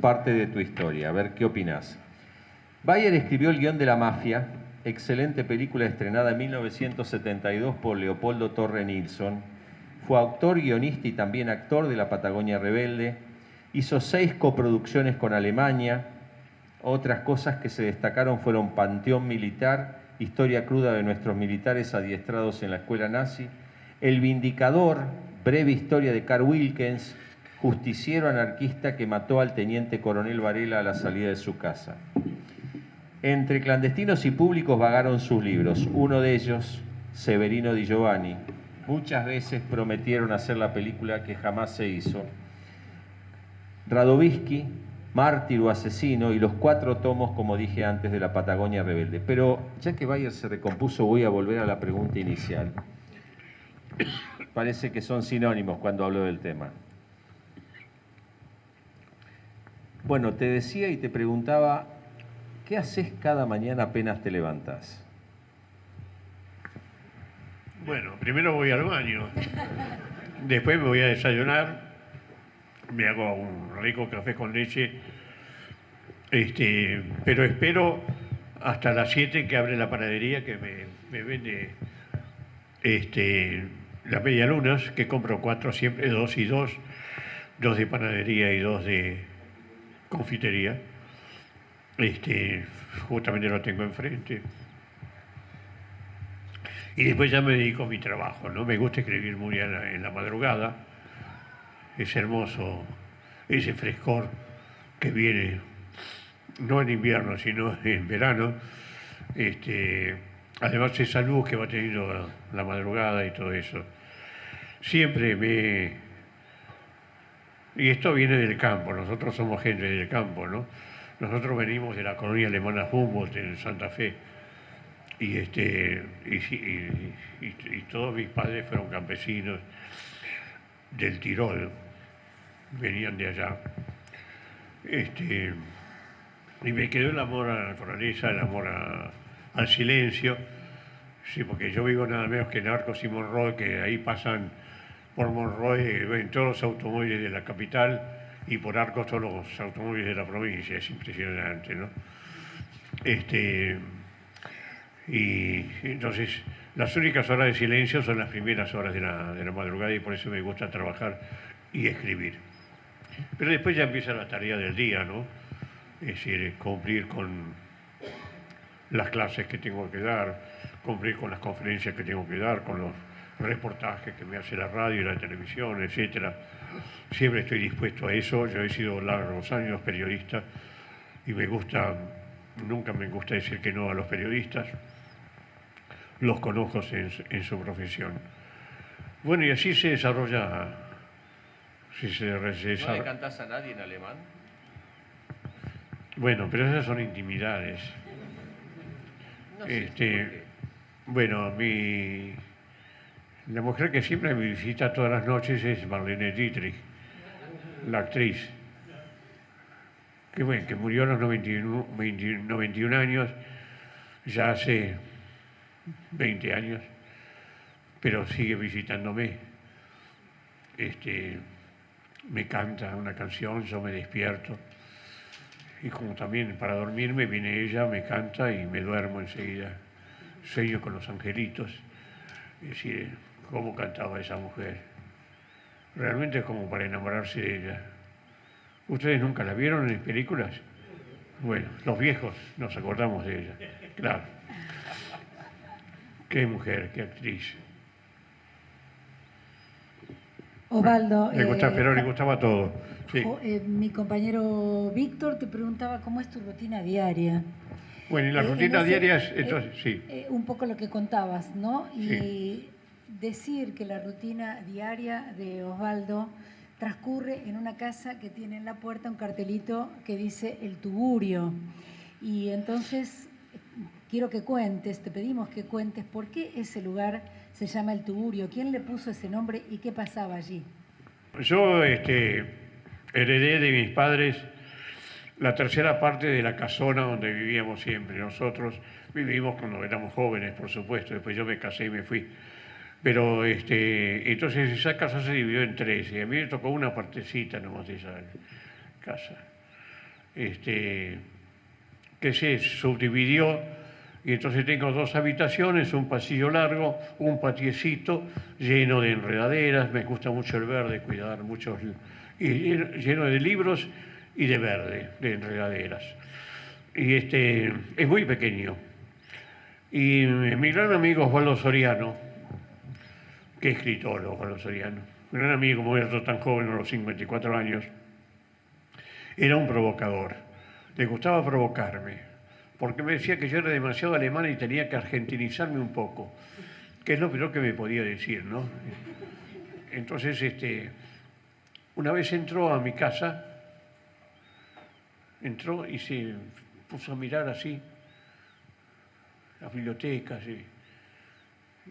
Speaker 3: parte de tu historia, a ver qué opinás. Bayer escribió el guión de La Mafia excelente película estrenada en 1972 por Leopoldo Torre Nilsson. Fue autor, guionista y también actor de La Patagonia Rebelde. Hizo 6 coproducciones con Alemania. Otras cosas que se destacaron fueron Panteón Militar, historia cruda de nuestros militares adiestrados en la escuela nazi, El Vindicador, breve historia de Carl Wilkens, justiciero anarquista que mató al teniente coronel Varela a la salida de su casa. Entre clandestinos y públicos vagaron sus libros, uno de ellos, Severino Di Giovanni. Muchas veces prometieron hacer la película que jamás se hizo. Radovisky, Mártir o Asesino, y los 4 tomos, como dije antes, de La Patagonia Rebelde. Pero ya que Bayer se recompuso, voy a volver a la pregunta inicial. Parece que son sinónimos cuando hablo del tema. Bueno, te decía y te preguntaba, ¿qué haces cada mañana apenas te levantás?
Speaker 4: Bueno, primero voy al baño, después me voy a desayunar, me hago un rico café con leche, pero espero hasta las 7 que abre la panadería que me vende las medialunas, que compro 4 siempre, 2 y 2, 2 de panadería y 2 de confitería. Justamente lo tengo enfrente. Y después ya me dedico a mi trabajo, ¿no? Me gusta escribir muy en la madrugada. Es hermoso ese frescor que viene, no en invierno, sino en verano. Además esa luz que va teniendo la madrugada y todo eso. Y esto viene del campo, nosotros somos gente del campo, ¿no? Nosotros venimos de la colonia alemana Humboldt en Santa Fe. Y todos mis padres fueron campesinos del Tirol, venían de allá. Y me quedó el amor a la naturaleza, el amor al silencio. Sí, porque yo vivo nada menos que en Arcos y Monroy, que ahí pasan por Monroy, ven todos los automóviles de la capital y por Arcos todos los automóviles de la provincia. Es impresionante, ¿no? Y entonces las únicas horas de silencio son las primeras horas de la madrugada y por eso me gusta trabajar y escribir. Pero después ya empieza la tarea del día, ¿no? Es decir, cumplir con las clases que tengo que dar, cumplir con las conferencias que tengo que dar, con los reportajes que me hace la radio y la televisión, etcétera. Siempre estoy dispuesto a eso. Yo he sido largos años periodista y nunca me gusta decir que no a los periodistas. Los conozco en su profesión. Bueno, y así se desarrolla.
Speaker 3: ¿No le cantás a nadie en alemán?
Speaker 4: Bueno, pero esas son intimidades.
Speaker 3: No sé,
Speaker 4: bueno, la mujer que siempre me visita todas las noches es Marlene Dietrich, la actriz, que murió a los 91 años, ya hace 20 años, pero sigue visitándome. Me canta una canción, yo me despierto. Y como también para dormirme viene ella, me canta y me duermo enseguida. Sueño con los angelitos. Es decir, cómo cantaba esa mujer. Realmente es como para enamorarse de ella. ¿Ustedes nunca la vieron en películas? Bueno, los viejos nos acordamos de ella. Claro. Qué mujer, qué actriz.
Speaker 2: Osvaldo,
Speaker 4: Pero le gustaba todo. Sí.
Speaker 2: Mi compañero Víctor te preguntaba cómo es tu rutina diaria.
Speaker 4: Bueno, y la rutina diaria es, entonces, sí.
Speaker 2: Un poco lo que contabas, ¿no? Y
Speaker 4: Sí.
Speaker 2: decir que la rutina diaria de Osvaldo transcurre en una casa que tiene en la puerta un cartelito que dice El Tugurio. Y entonces quiero que cuentes, te pedimos que cuentes por qué ese lugar se llama El Tugurio, quién le puso ese nombre y qué pasaba allí.
Speaker 4: Yo heredé de mis padres la tercera parte de la casona donde vivíamos siempre. Nosotros vivimos cuando éramos jóvenes, por supuesto, después yo me casé y me fui. Pero entonces esa casa se dividió en 3 y a mí me tocó una partecita nomás de esa casa. Que se subdividió Y entonces tengo 2 habitaciones, un pasillo largo, un patiecito lleno de enredaderas. Me gusta mucho el verde, cuidar muchos, y lleno de libros y de verde, de enredaderas. Y es muy pequeño. Y mi gran amigo Osvaldo Soriano, que es escritor Osvaldo Soriano, un gran amigo, muerto tan joven, a los 54 años, era un provocador. Le gustaba provocarme, porque me decía que yo era demasiado alemán y tenía que argentinizarme un poco, que es lo peor que me podía decir, ¿no? Entonces, una vez entró a mi casa, entró y se puso a mirar así las bibliotecas y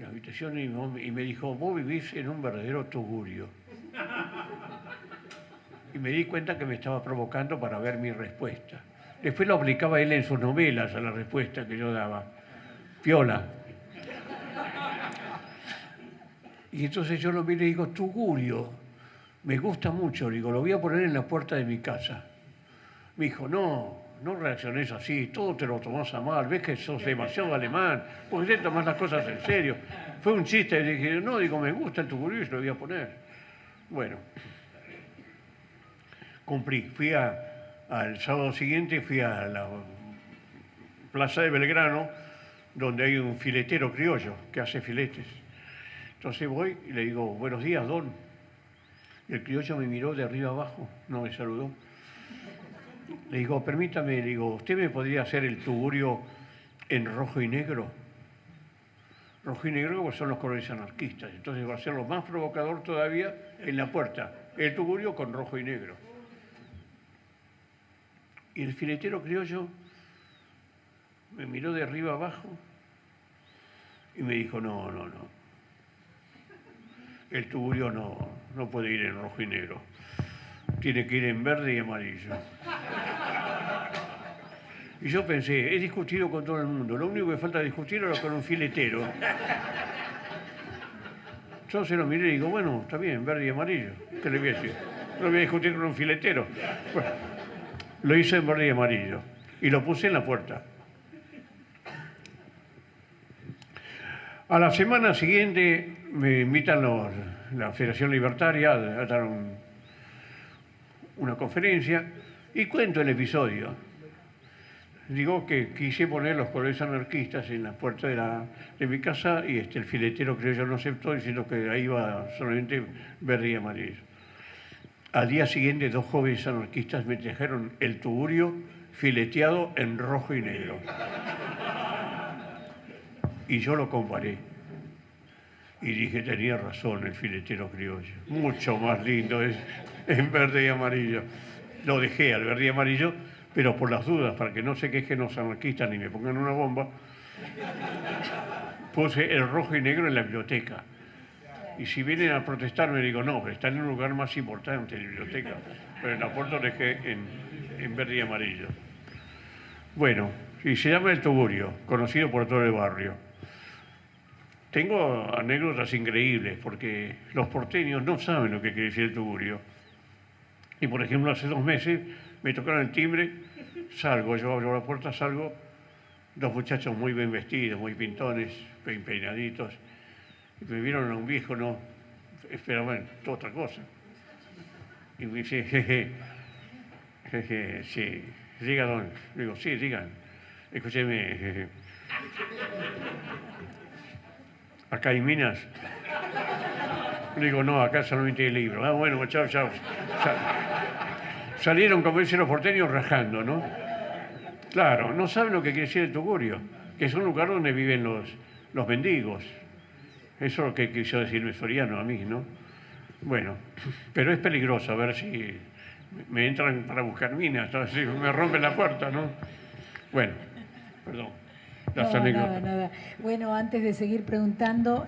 Speaker 4: las habitaciones y me dijo, vos vivís en un verdadero tugurio. Y me di cuenta que me estaba provocando para ver mi respuesta. Después lo aplicaba él en sus novelas a la respuesta que yo daba. Piola. Y entonces yo lo miré y digo, tugurio, me gusta mucho, digo, lo voy a poner en la puerta de mi casa. Me dijo, no reacciones así, todo te lo tomás a mal, ves que sos demasiado alemán, porque te tomás las cosas en serio. Fue un chiste, y dije, no, digo, me gusta el tugurio y lo voy a poner. Bueno, cumplí. Al sábado siguiente fui a la plaza de Belgrano, donde hay un filetero criollo que hace filetes. Entonces voy y le digo, buenos días, don. Y el criollo me miró de arriba abajo, no me saludó. Le digo, permítame, le digo, ¿usted me podría hacer el tugurio en rojo y negro? Rojo y negro pues son los colores anarquistas, entonces va a ser lo más provocador todavía en la puerta, el tugurio con rojo y negro. Y el filetero criollo me miró de arriba abajo y me dijo, no. El tugurio no puede ir en rojo y negro. Tiene que ir en verde y amarillo. Y yo pensé, he discutido con todo el mundo. Lo único que falta discutir era con un filetero. Yo se lo miré y digo, bueno, está bien, verde y amarillo. ¿Qué le voy a decir? No voy a discutir con un filetero. Bueno, lo hice en verde y amarillo. Y lo puse en la puerta. A la semana siguiente me invitan la Federación Libertaria a dar una conferencia y cuento el episodio. Digo que quise poner los colores anarquistas en la puerta de mi casa y el filetero criollo no aceptó diciendo que ahí iba solamente verde y amarillo. Al día siguiente 2 jóvenes anarquistas me trajeron el tugurio fileteado en rojo y negro. Y yo lo comparé. Y dije, tenía razón el filetero criollo. Mucho más lindo es en verde y amarillo. Lo dejé al verde y amarillo, pero por las dudas, para que no se quejen los anarquistas ni me pongan una bomba, puse el rojo y negro en la biblioteca. Y si vienen a protestarme, digo, no, pero están en un lugar más importante, en la biblioteca. Pero en la puerta lo dejé en verde y amarillo. Bueno, y se llama el tugurio, conocido por todo el barrio. Tengo anécdotas increíbles, porque los porteños no saben lo que quiere decir el tugurio. Y, por ejemplo, hace 2 meses me tocaron el timbre, salgo, yo abro la puerta, salgo, 2 muchachos muy bien vestidos, muy pintones, bien peinaditos, y me vieron a un viejo, no, esperaban toda otra cosa. Y me dice, jeje, sí, diga don. Digo, sí, digan, escúcheme, jeje. ¿Acá hay minas? Digo, no, acá solamente hay libros. Ah, bueno, chao. Salieron, como dicen los porteños, rajando, ¿no? Claro, no saben lo que quiere decir el tugurio, que es un lugar donde viven los mendigos. Eso es lo que quiso decirme Soriano a mí, ¿no? Bueno, pero es peligroso, a ver si me entran para buscar minas, si me rompen la puerta, ¿no? Bueno, perdón.
Speaker 2: Nada. Bueno, antes de seguir preguntando,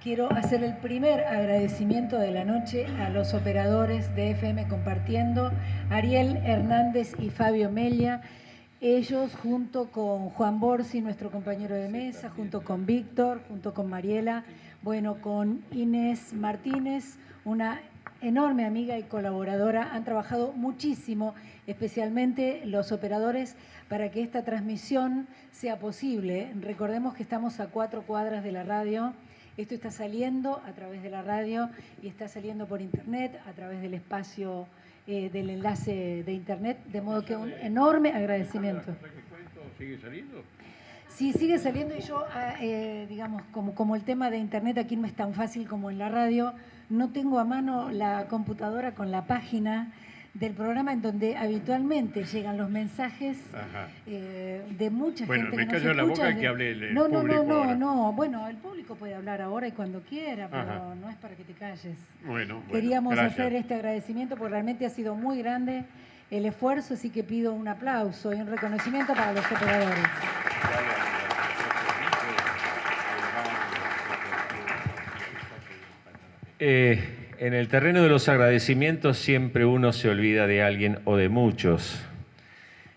Speaker 2: quiero hacer el primer agradecimiento de la noche a los operadores de FM Compartiendo, Ariel Hernández y Fabio Mella. Ellos, junto con Juan Borsi, nuestro compañero de mesa, junto con Víctor, junto con Mariela, bueno, con Inés Martínez, una enorme amiga y colaboradora. Han trabajado muchísimo, especialmente los operadores, para que esta transmisión sea posible. Recordemos que estamos a 4 cuadras de la radio. Esto está saliendo a través de la radio y está saliendo por internet, a través del espacio del enlace de internet, de modo que un enorme agradecimiento.
Speaker 4: ¿Sigue saliendo?
Speaker 2: Sí, sigue saliendo y yo, digamos, como el tema de internet aquí no es tan fácil como en la radio, no tengo a mano la computadora con la página del programa en donde habitualmente llegan los mensajes de mucha gente que
Speaker 4: me
Speaker 2: nos
Speaker 4: callo la
Speaker 2: escucha.
Speaker 4: boca que hable el
Speaker 2: No,
Speaker 4: público ahora.
Speaker 2: no. Bueno, el público puede hablar ahora y cuando quiera, pero
Speaker 4: Ajá.
Speaker 2: no es para que te calles.
Speaker 4: Bueno,
Speaker 2: Queríamos
Speaker 4: gracias.
Speaker 2: hacer este agradecimiento porque realmente ha sido muy grande el esfuerzo, así que pido un aplauso y un reconocimiento para los operadores.
Speaker 3: En el terreno de los agradecimientos siempre uno se olvida de alguien o de muchos.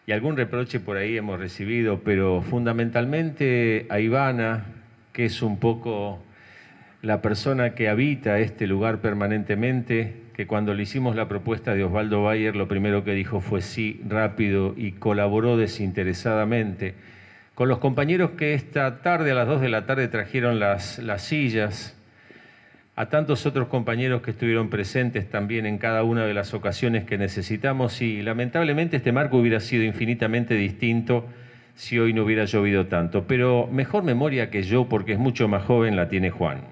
Speaker 3: Y algún reproche por ahí hemos recibido, pero fundamentalmente a Ivana, que es un poco la persona que habita este lugar permanentemente, que cuando le hicimos la propuesta de Osvaldo Bayer, lo primero que dijo fue sí, rápido, y colaboró desinteresadamente. Con los compañeros que esta tarde, a las 2 de la tarde, trajeron las sillas, a tantos otros compañeros que estuvieron presentes también en cada una de las ocasiones que necesitamos, y lamentablemente este marco hubiera sido infinitamente distinto si hoy no hubiera llovido tanto. Pero mejor memoria que yo, porque es mucho más joven, la tiene Juan.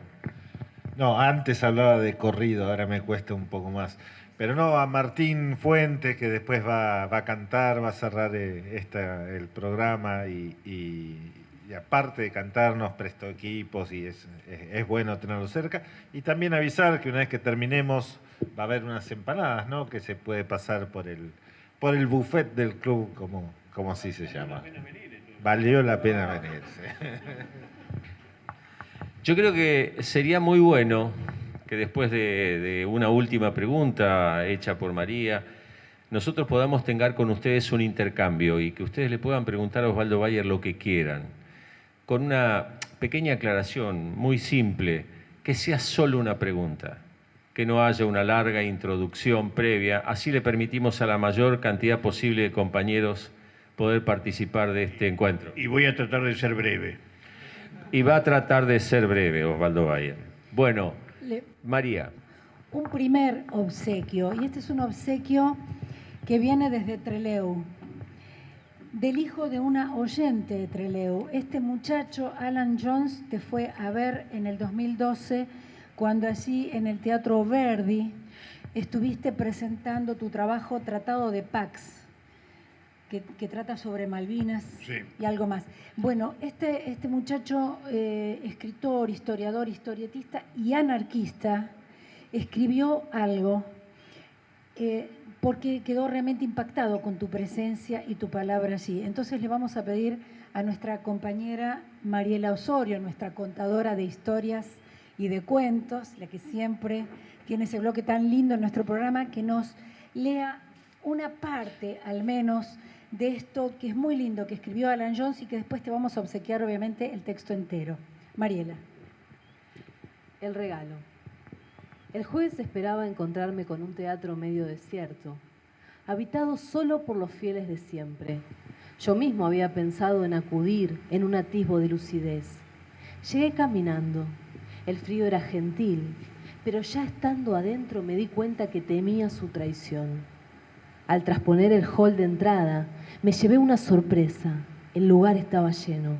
Speaker 6: No, antes hablaba de corrido, ahora me cuesta un poco más. Pero no, a Martín Fuentes, que después va a cantar, va a cerrar el programa y aparte de cantar nos prestó equipos y es bueno tenerlo cerca. Y también avisar que una vez que terminemos va a haber unas empanadas, ¿no? Que se puede pasar por el buffet del club, como así se llama. Valió la pena venir. Sí.
Speaker 3: Yo creo que sería muy bueno que después de una última pregunta hecha por María, nosotros podamos tener con ustedes un intercambio y que ustedes le puedan preguntar a Osvaldo Bayer lo que quieran, con una pequeña aclaración muy simple, que sea solo una pregunta, que no haya una larga introducción previa, así le permitimos a la mayor cantidad posible de compañeros poder participar de este encuentro.
Speaker 4: Y voy a tratar de ser breve.
Speaker 3: Y va a tratar de ser breve, Osvaldo Bayer. Bueno, María.
Speaker 2: Un primer obsequio, y este es un obsequio que viene desde Trelew, del hijo de una oyente de Trelew. Este muchacho, Alan Jones, te fue a ver en el 2012, cuando allí en el Teatro Verdi estuviste presentando tu trabajo Tratado de Pax, que trata sobre Malvinas y algo más. Bueno, este muchacho, escritor, historiador, historietista y anarquista, escribió algo porque quedó realmente impactado con tu presencia y tu palabra allí. Entonces le vamos a pedir a nuestra compañera Mariela Osorio, nuestra contadora de historias y de cuentos, la que siempre tiene ese bloque tan lindo en nuestro programa, que nos lea una parte al menos de esto que es muy lindo, que escribió Alan Jones y que después te vamos a obsequiar obviamente el texto entero. Mariela.
Speaker 5: El regalo. El jueves esperaba encontrarme con un teatro medio desierto, habitado solo por los fieles de siempre. Yo mismo había pensado en acudir en un atisbo de lucidez. Llegué caminando. El frío era gentil, pero ya estando adentro me di cuenta que temía su traición. Al trasponer el hall de entrada, me llevé una sorpresa. El lugar estaba lleno.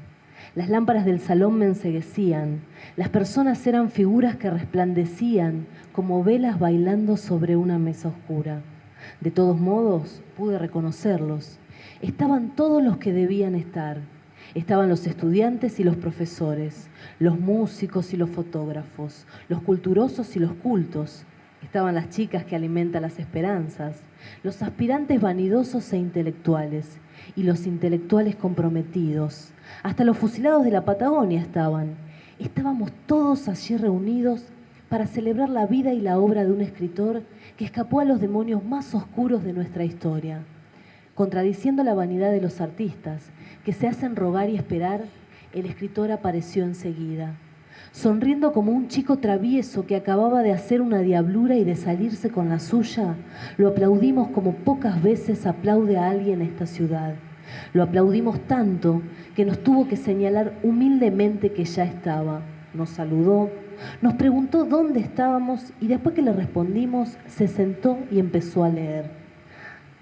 Speaker 5: Las lámparas del salón me enceguecían. Las personas eran figuras que resplandecían como velas bailando sobre una mesa oscura. De todos modos, pude reconocerlos. Estaban todos los que debían estar. Estaban los estudiantes y los profesores, los músicos y los fotógrafos, los culturosos y los cultos. Estaban las chicas que alimentan las esperanzas, los aspirantes vanidosos e intelectuales, y los intelectuales comprometidos. Hasta los fusilados de la Patagonia estaban. Estábamos todos allí reunidos para celebrar la vida y la obra de un escritor que escapó a los demonios más oscuros de nuestra historia. Contradiciendo la vanidad de los artistas, que se hacen rogar y esperar, el escritor apareció enseguida. Sonriendo como un chico travieso que acababa de hacer una diablura y de salirse con la suya, lo aplaudimos como pocas veces aplaude a alguien esta ciudad. Lo aplaudimos tanto que nos tuvo que señalar humildemente que ya estaba. Nos saludó, nos preguntó dónde estábamos y después que le respondimos, se sentó y empezó a leer.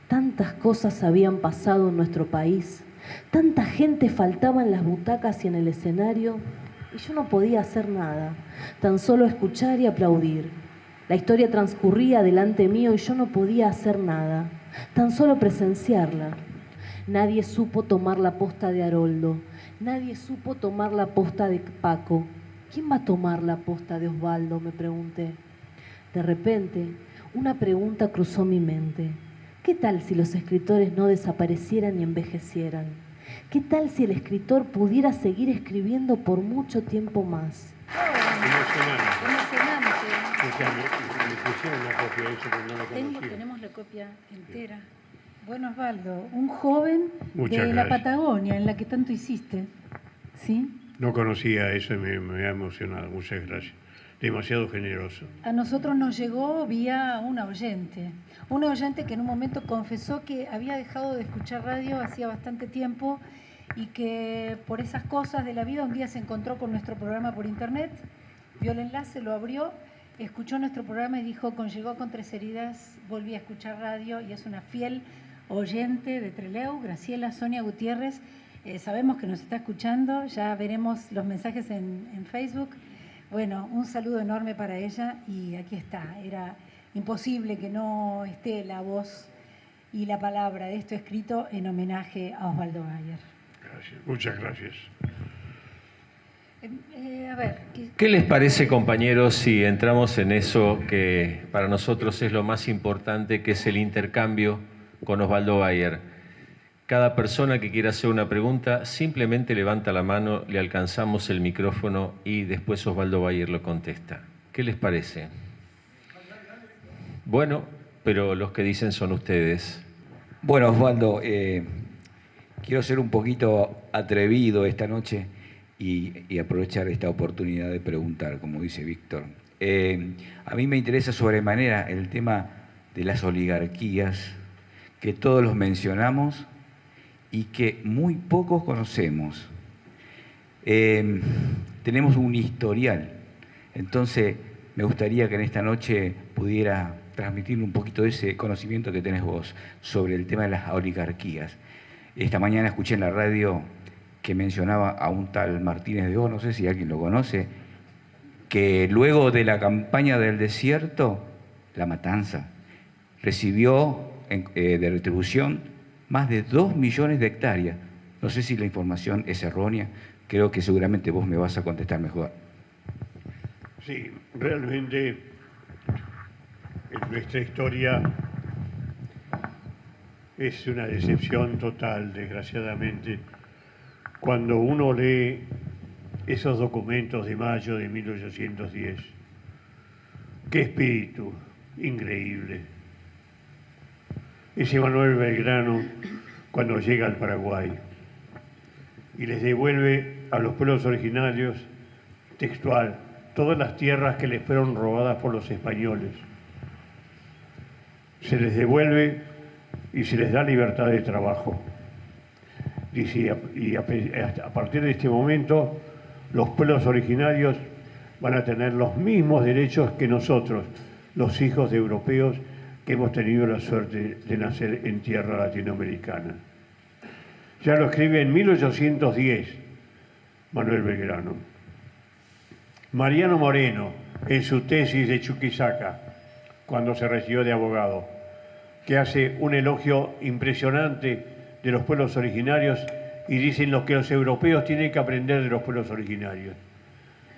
Speaker 5: Tantas cosas habían pasado en nuestro país, tanta gente faltaba en las butacas y en el escenario, y yo no podía hacer nada, tan solo escuchar y aplaudir. La historia transcurría delante mío y yo no podía hacer nada, tan solo presenciarla. Nadie supo tomar la posta de Haroldo, nadie supo tomar la posta de Paco. ¿Quién va a tomar la posta de Osvaldo?, me pregunté. De repente, una pregunta cruzó mi mente. ¿Qué tal si los escritores no desaparecieran y envejecieran? ¿Qué tal si el escritor pudiera seguir escribiendo por mucho tiempo más?
Speaker 2: Tenemos la copia entera. Bueno, Osvaldo, un joven de la Patagonia, en la que tanto hiciste, ¿sí?
Speaker 4: No conocía eso y me ha emocionado. Muchas gracias. Demasiado generoso.
Speaker 2: A nosotros nos llegó vía una oyente que en un momento confesó que había dejado de escuchar radio hacía bastante tiempo y que por esas cosas de la vida un día se encontró con nuestro programa por internet, vio el enlace, lo abrió, escuchó nuestro programa y dijo, llegó con 3 heridas, volví a escuchar radio y es una fiel oyente de Trelew. Graciela Sonia Gutiérrez, sabemos que nos está escuchando, ya veremos los mensajes en Facebook. Bueno, un saludo enorme para ella y aquí está. Era imposible que no esté la voz y la palabra de esto escrito en homenaje a Osvaldo Bayer.
Speaker 4: Gracias, muchas gracias.
Speaker 2: A ver,
Speaker 3: ¿Qué les parece, compañeros, si entramos en eso que para nosotros es lo más importante, que es el intercambio con Osvaldo Bayer? Cada persona que quiera hacer una pregunta simplemente levanta la mano, le alcanzamos el micrófono y después Osvaldo Bayer lo contesta. ¿Qué les parece? Bueno, pero los que dicen son ustedes.
Speaker 1: Bueno, Osvaldo, quiero ser un poquito atrevido esta noche y aprovechar esta oportunidad de preguntar, como dice Víctor. A mí me interesa sobremanera el tema de las oligarquías, que todos los mencionamos y que muy pocos conocemos. Tenemos un historial, entonces me gustaría que en esta noche pudiera transmitir un poquito de ese conocimiento que tenés vos sobre el tema de las oligarquías. Esta mañana escuché en la radio que mencionaba a un tal Martínez de O, no sé si alguien lo conoce, que luego de la campaña del desierto, La Matanza, recibió de retribución más de 2 millones de hectáreas. No sé si la información es errónea, creo que seguramente vos me vas a contestar mejor.
Speaker 4: Sí, realmente en nuestra historia es una decepción total, desgraciadamente, cuando uno lee esos documentos de mayo de 1810. ¡Qué espíritu! Increíble. Ese Manuel Belgrano, cuando llega al Paraguay y les devuelve a los pueblos originarios, textual, todas las tierras que les fueron robadas por los españoles. Se les devuelve y se les da libertad de trabajo. Dice, y a partir de este momento, los pueblos originarios van a tener los mismos derechos que nosotros, los hijos de europeos, que hemos tenido la suerte de nacer en tierra latinoamericana. Ya lo escribe en 1810 Manuel Belgrano. Mariano Moreno, en su tesis de Chuquisaca, cuando se recibió de abogado, que hace un elogio impresionante de los pueblos originarios y dicen lo que los europeos tienen que aprender de los pueblos originarios.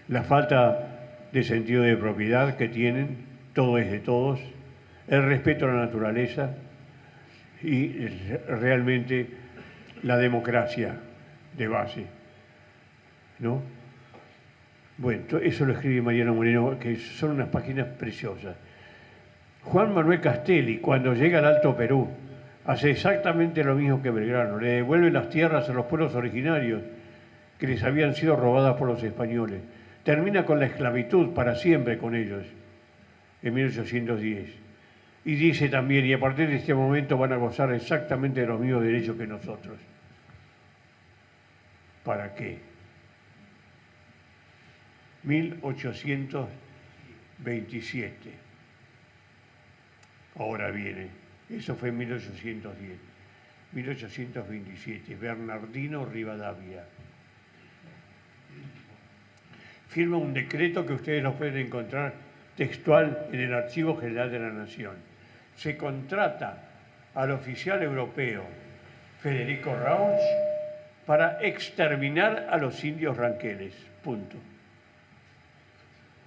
Speaker 4: La falta de sentido de propiedad que tienen, todo es de todos, el respeto a la naturaleza y realmente la democracia de base, ¿no? Bueno, eso lo escribe Mariano Moreno, que son unas páginas preciosas. Juan Manuel Castelli, cuando llega al Alto Perú, hace exactamente lo mismo que Belgrano, le devuelve las tierras a los pueblos originarios que les habían sido robadas por los españoles. termina con la esclavitud para siempre con ellos, en 1810. Y dice también, y a partir de este momento van a gozar exactamente de los mismos derechos que nosotros. ¿Para qué? 1827. Ahora viene, eso fue en 1810. 1827, Bernardino Rivadavia. Firma un decreto que ustedes lo pueden encontrar textual en el Archivo General de la Nación. Se contrata al oficial europeo Federico Rauch para exterminar a los indios ranqueles. Punto.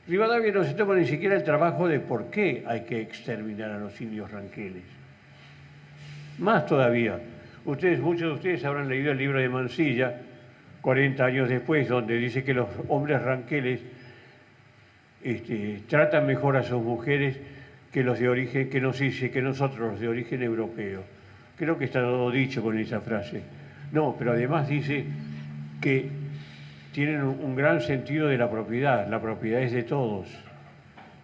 Speaker 4: Rivadavia no se toma ni siquiera el trabajo de por qué hay que exterminar a los indios ranqueles. Más todavía, muchos de ustedes habrán leído el libro de Mansilla, 40 años después, donde dice que los hombres ranqueles tratan mejor a sus mujeres que los de origen, que nosotros, los de origen europeo. Creo que está todo dicho con esa frase. No, pero además dice que tienen un gran sentido de la propiedad es de todos,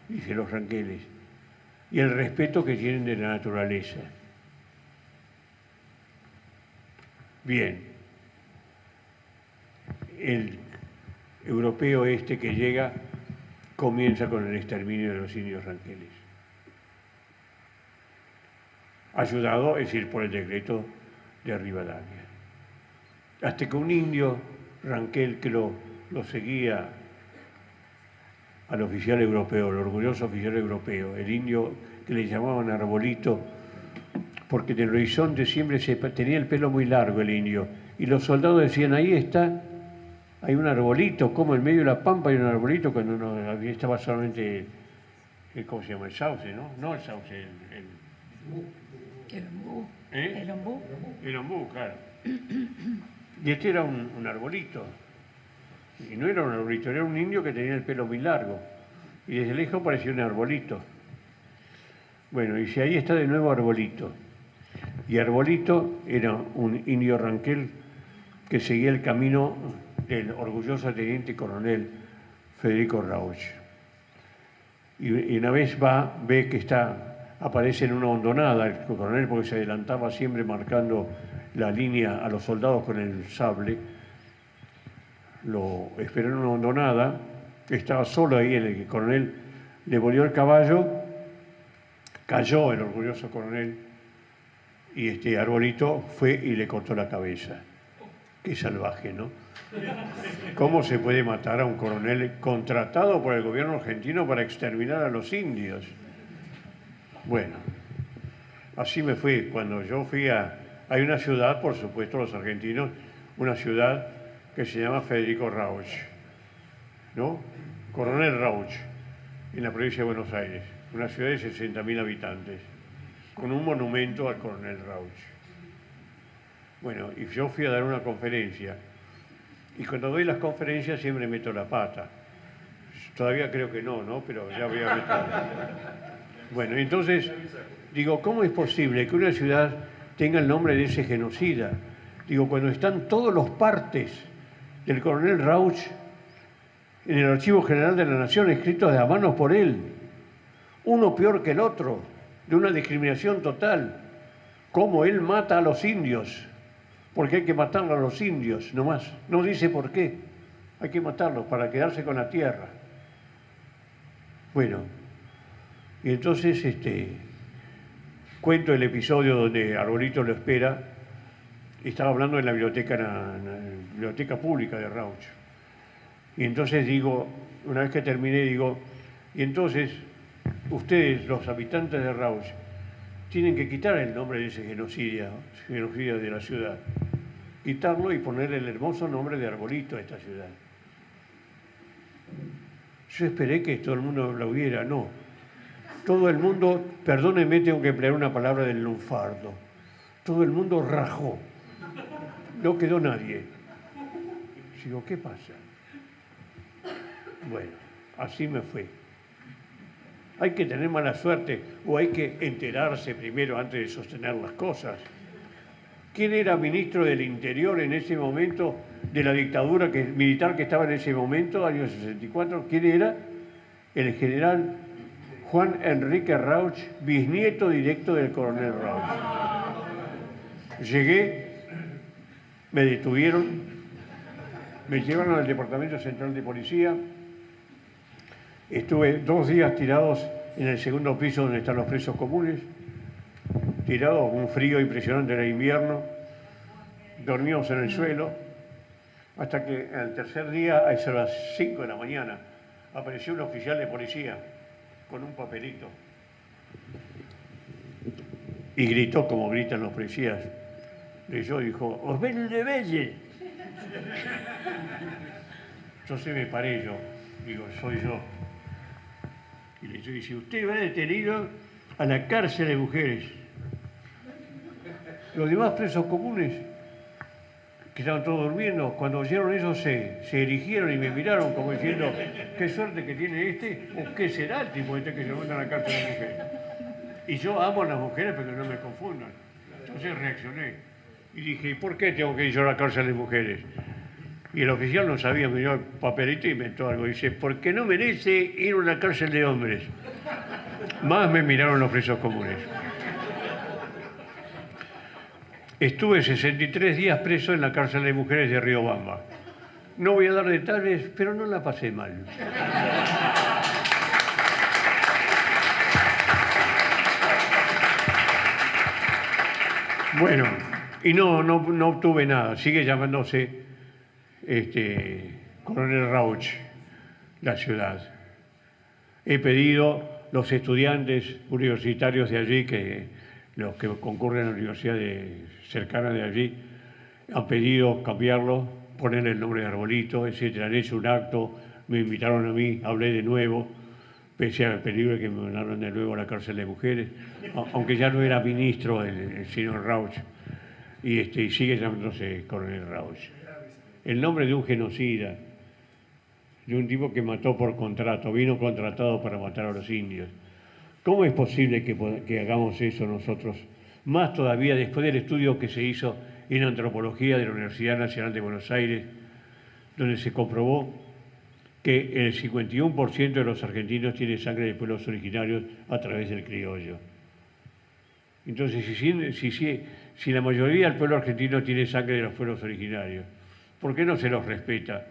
Speaker 4: dice los ranqueles, y el respeto que tienen de la naturaleza. Bien, el europeo que llega comienza con el exterminio de los indios ranqueles. Ayudado, es decir, por el decreto de Rivadavia. Hasta que un indio ranquel que lo seguía al oficial europeo, el orgulloso oficial europeo, el indio que le llamaban Arbolito, porque en el horizonte siempre tenía el pelo muy largo el indio, y los soldados decían, ahí está, hay un arbolito, como en medio de la pampa hay un arbolito, cuando no estaba solamente, ¿cómo se llama? El sauce, ¿no? No el sauce, el ombú.
Speaker 7: El ombú.
Speaker 4: El ombú, claro. Y este era un arbolito. Y no era un arbolito, era un indio que tenía el pelo muy largo. Y desde lejos parecía un arbolito. Bueno, y si ahí está de nuevo Arbolito. Y Arbolito era un indio ranquel que seguía el camino del orgulloso teniente coronel Federico Rauch. Y una vez ve que aparece en una hondonada el coronel, porque se adelantaba siempre marcando la línea a los soldados con el sable. Lo esperó en una hondonada, estaba solo ahí, el coronel le volvió el caballo, cayó el orgulloso coronel y Arbolito fue y le cortó la cabeza. Qué salvaje, ¿no? ¿Cómo se puede matar a un coronel contratado por el gobierno argentino para exterminar a los indios? Bueno, así me fui. Cuando yo fui hay una ciudad, por supuesto, los argentinos, una ciudad que se llama Federico Rauch, ¿no? Coronel Rauch, en la provincia de Buenos Aires, una ciudad de 60.000 habitantes, con un monumento al coronel Rauch. Bueno, y yo fui a dar una conferencia, y cuando doy las conferencias siempre meto la pata. Todavía creo que no, pero ya voy a meter. Bueno, entonces, digo, ¿cómo es posible que una ciudad tenga el nombre de ese genocida? Digo, cuando están todos los partes del coronel Rauch en el Archivo General de la Nación, escritos a mano por él, uno peor que el otro, de una discriminación total, cómo él mata a los indios, porque hay que matar a los indios, nomás, no dice por qué, hay que matarlos para quedarse con la tierra. Bueno, y entonces cuento el episodio donde Arbolito lo espera. Estaba hablando en la biblioteca pública de Rauch. Y entonces digo, una vez que terminé, digo, y entonces ustedes, los habitantes de Rauch, tienen que quitar el nombre de ese genocidio de la ciudad. Quitarlo y ponerle el hermoso nombre de Arbolito a esta ciudad. Yo esperé que todo el mundo lo hubiera, no. Todo el mundo, perdónenme, tengo que emplear una palabra del lunfardo. Todo el mundo rajó. No quedó nadie. Digo, ¿qué pasa? Bueno, así me fue. Hay que tener mala suerte o hay que enterarse primero antes de sostener las cosas. ¿Quién era ministro del Interior en ese momento de la dictadura militar que estaba en ese momento, año 64? ¿Quién era? El general Juan Enrique Rauch, bisnieto directo del coronel Rauch. Llegué, me detuvieron, me llevaron al Departamento Central de Policía. Estuve 2 días tirados en el segundo piso donde están los presos comunes, tirados, un frío impresionante, era invierno, dormíamos en el suelo, hasta que al tercer día, a eso a las 5 de la mañana, apareció un oficial de policía con un papelito y gritó como gritan los policías. Leyó y dijo, Osvaldo de Belle. Entonces me paré yo, digo, soy yo. Y le dice, usted va detenido a la cárcel de mujeres. Los demás presos comunes, que estaban todos durmiendo, cuando oyeron eso se erigieron y me miraron como diciendo, qué suerte que tiene este, o qué será el tipo este que se manda a la cárcel de mujeres. Y yo amo a las mujeres, pero no me confundan. Entonces reaccioné y dije, ¿y por qué tengo que ir yo a la cárcel de mujeres? Y el oficial no sabía, me dio el papelito y inventó algo. Dice, porque no merece ir a una cárcel de hombres. Más me miraron los presos comunes. Estuve 63 días preso en la cárcel de mujeres de Riobamba. No voy a dar detalles, pero no la pasé mal. Bueno, y no obtuve nada. Sigue llamándose Coronel Rauch, la ciudad. He pedido los estudiantes universitarios de allí, los que concurren a la universidad cercana de allí, han pedido cambiarlo, ponerle el nombre de Arbolito, etc. Han hecho un acto, me invitaron a mí, hablé de nuevo, pese al peligro de que me mandaron de nuevo a la cárcel de mujeres, aunque ya no era ministro el señor Rauch, y sigue llamándose Coronel Rauch. El nombre de un genocida, de un tipo que mató por contrato, vino contratado para matar a los indios. ¿Cómo es posible que hagamos eso nosotros? Más todavía después del estudio que se hizo en antropología de la Universidad Nacional de Buenos Aires, donde se comprobó que el 51% de los argentinos tiene sangre de pueblos originarios a través del criollo. Entonces, si la mayoría del pueblo argentino tiene sangre de los pueblos originarios, ¿por qué no se los respeta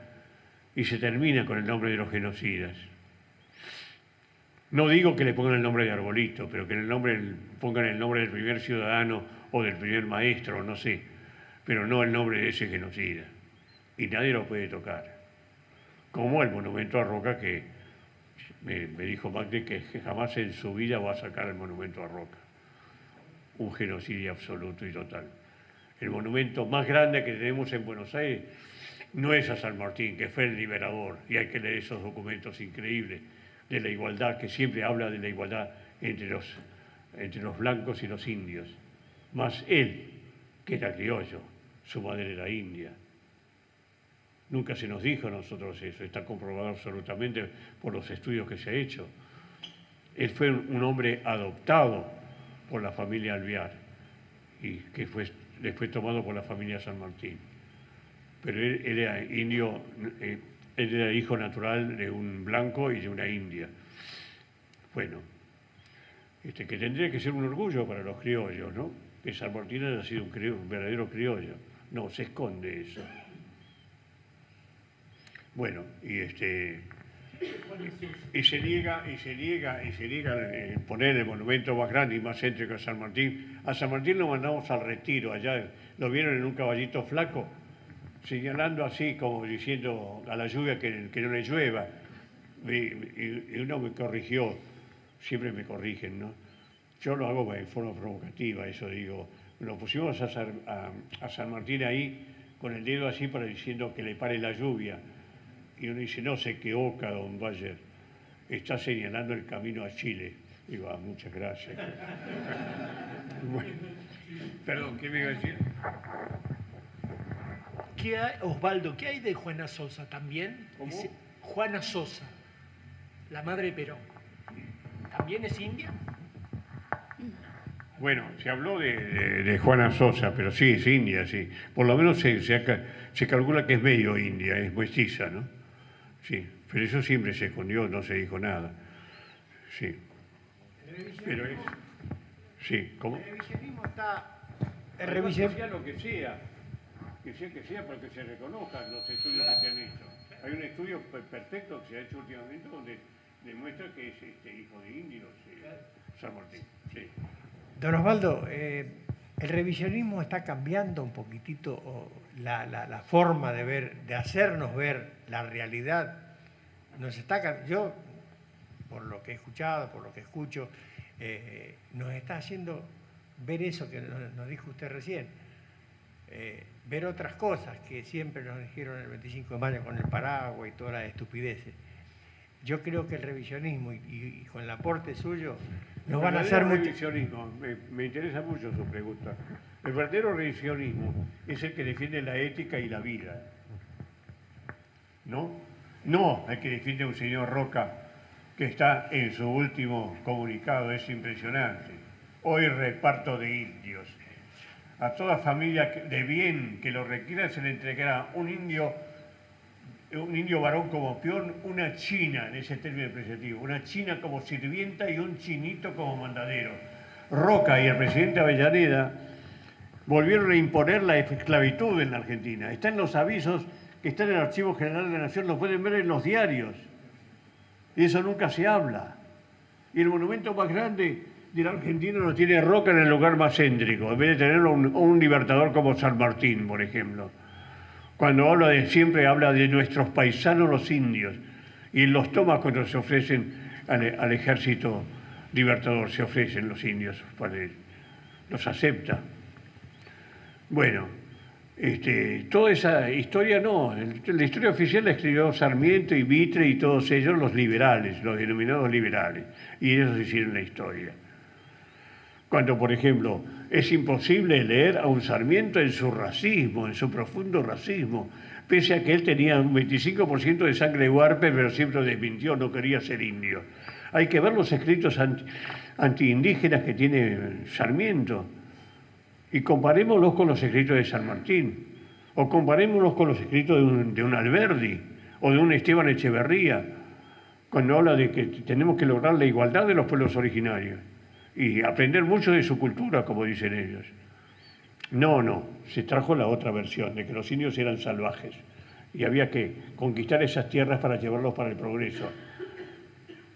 Speaker 4: y se termina con el nombre de los genocidas? No digo que le pongan el nombre de Arbolito, pero que pongan el nombre del primer ciudadano o del primer maestro, no sé, pero no el nombre de ese genocida. Y nadie lo puede tocar. Como el monumento a Roca, que me dijo Macri que jamás en su vida va a sacar el monumento a Roca. Un genocidio absoluto y total. El monumento más grande que tenemos en Buenos Aires no es a San Martín, que fue el liberador, y hay que leer esos documentos increíbles de la igualdad, que siempre habla de la igualdad entre los blancos y los indios. Más él, que era criollo, su madre era india. Nunca se nos dijo a nosotros eso, está comprobado absolutamente por los estudios que se ha hecho. Él fue un hombre adoptado por la familia Alvear y que después tomado por la familia San Martín. Pero él era indio, él era hijo natural de un blanco y de una india. Bueno, que tendría que ser un orgullo para los criollos, ¿no? Que San Martín haya sido un verdadero criollo. No, se esconde eso. Bueno, y se niega poner el monumento más grande y más céntrico a San Martín. A San Martín lo mandamos al retiro, allá lo vieron en un caballito flaco, señalando así, como diciendo a la lluvia que no le llueva. Y uno me corrigió, siempre me corrigen, ¿no? Yo lo hago de forma provocativa, eso digo. Lo pusimos a San Martín ahí, con el dedo así para diciendo que le pare la lluvia. Y uno dice, no se equivoca, don Bayer, está señalando el camino a Chile. Digo, muchas gracias. Bueno, perdón, ¿qué me iba a decir?
Speaker 7: Osvaldo, ¿qué hay de Juana Sosa también?
Speaker 4: ¿Cómo?
Speaker 7: Juana Sosa, la madre de Perón. ¿También es india?
Speaker 4: Bueno, se habló de Juana Sosa, pero sí, es india, sí. Por lo menos se calcula que es medio india, es mestiza, ¿no? Sí, pero eso siempre se escondió, no se dijo nada. Sí. Pero es... Sí, ¿cómo?
Speaker 7: El revisionismo está... El
Speaker 4: Que
Speaker 7: revision...
Speaker 4: sea lo que sea, para que se reconozcan los estudios que se han hecho. Hay un estudio perfecto que se ha hecho últimamente donde demuestra que es hijo de indios, San Martín. Sí.
Speaker 7: Don Osvaldo, el revisionismo está cambiando un poquitito la forma de ver, de hacernos ver la realidad. Yo, por lo que he escuchado, por lo que escucho, nos está haciendo ver eso que nos dijo usted recién, ver otras cosas que siempre nos dijeron el 25 de mayo con el paraguas y todas las estupideces. Yo creo que el revisionismo y con el aporte suyo nos van a hacer mucho.
Speaker 4: Revisionismo, me interesa mucho su pregunta. El verdadero revisionismo es el que defiende la ética y la vida. ¿No? No el que defiende un señor Roca que está en su último comunicado, es impresionante. Hoy reparto de indios. A toda familia de bien que lo requiera se le entregará un indio varón como peón, una china, en ese término expresativo, una china como sirvienta y un chinito como mandadero. Roca y el presidente Avellaneda volvieron a imponer la esclavitud en la Argentina. Está en los avisos que están en el Archivo General de la Nación, lo pueden ver en los diarios. Y eso nunca se habla. Y el monumento más grande de la Argentina lo tiene Roca en el lugar más céntrico, en vez de tenerlo un libertador como San Martín, por ejemplo. Cuando siempre habla de nuestros paisanos los indios, y los toma cuando se ofrecen al ejército libertador, se ofrecen los indios para él, los acepta. Bueno, toda esa historia no, la historia oficial la escribió Sarmiento y Mitre y todos ellos los liberales, los denominados liberales, y ellos hicieron la historia. Cuando, por ejemplo, es imposible leer a un Sarmiento en su racismo, en su profundo racismo, pese a que él tenía un 25% de sangre huarpe, pero siempre lo desmintió, no quería ser indio. Hay que ver los escritos antiindígenas que tiene Sarmiento y comparémoslos con los escritos de San Martín, o comparémoslos con los escritos de un Alberdi o de un Esteban Echeverría, cuando habla de que tenemos que lograr la igualdad de los pueblos originarios y aprender mucho de su cultura, como dicen ellos. No, se trajo la otra versión, de que los indios eran salvajes y había que conquistar esas tierras para llevarlos para el progreso.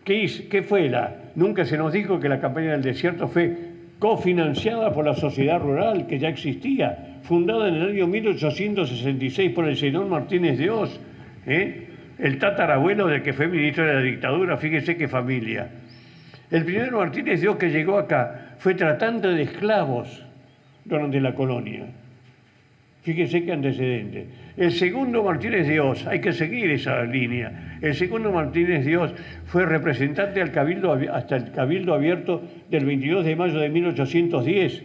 Speaker 4: ¿Qué fue Nunca se nos dijo que la campaña del desierto fue cofinanciada por la sociedad rural, que ya existía, fundada en el año 1866 por el señor Martínez de Oz, el tatarabuelo del que fue ministro de la dictadura, fíjese qué familia. El primer Martínez de Oz que llegó acá fue tratante de esclavos durante la colonia. Fíjense qué antecedente. El segundo Martínez de Oz, hay que seguir esa línea. El segundo Martínez de Oz fue representante al Cabildo, hasta el Cabildo Abierto del 22 de mayo de 1810.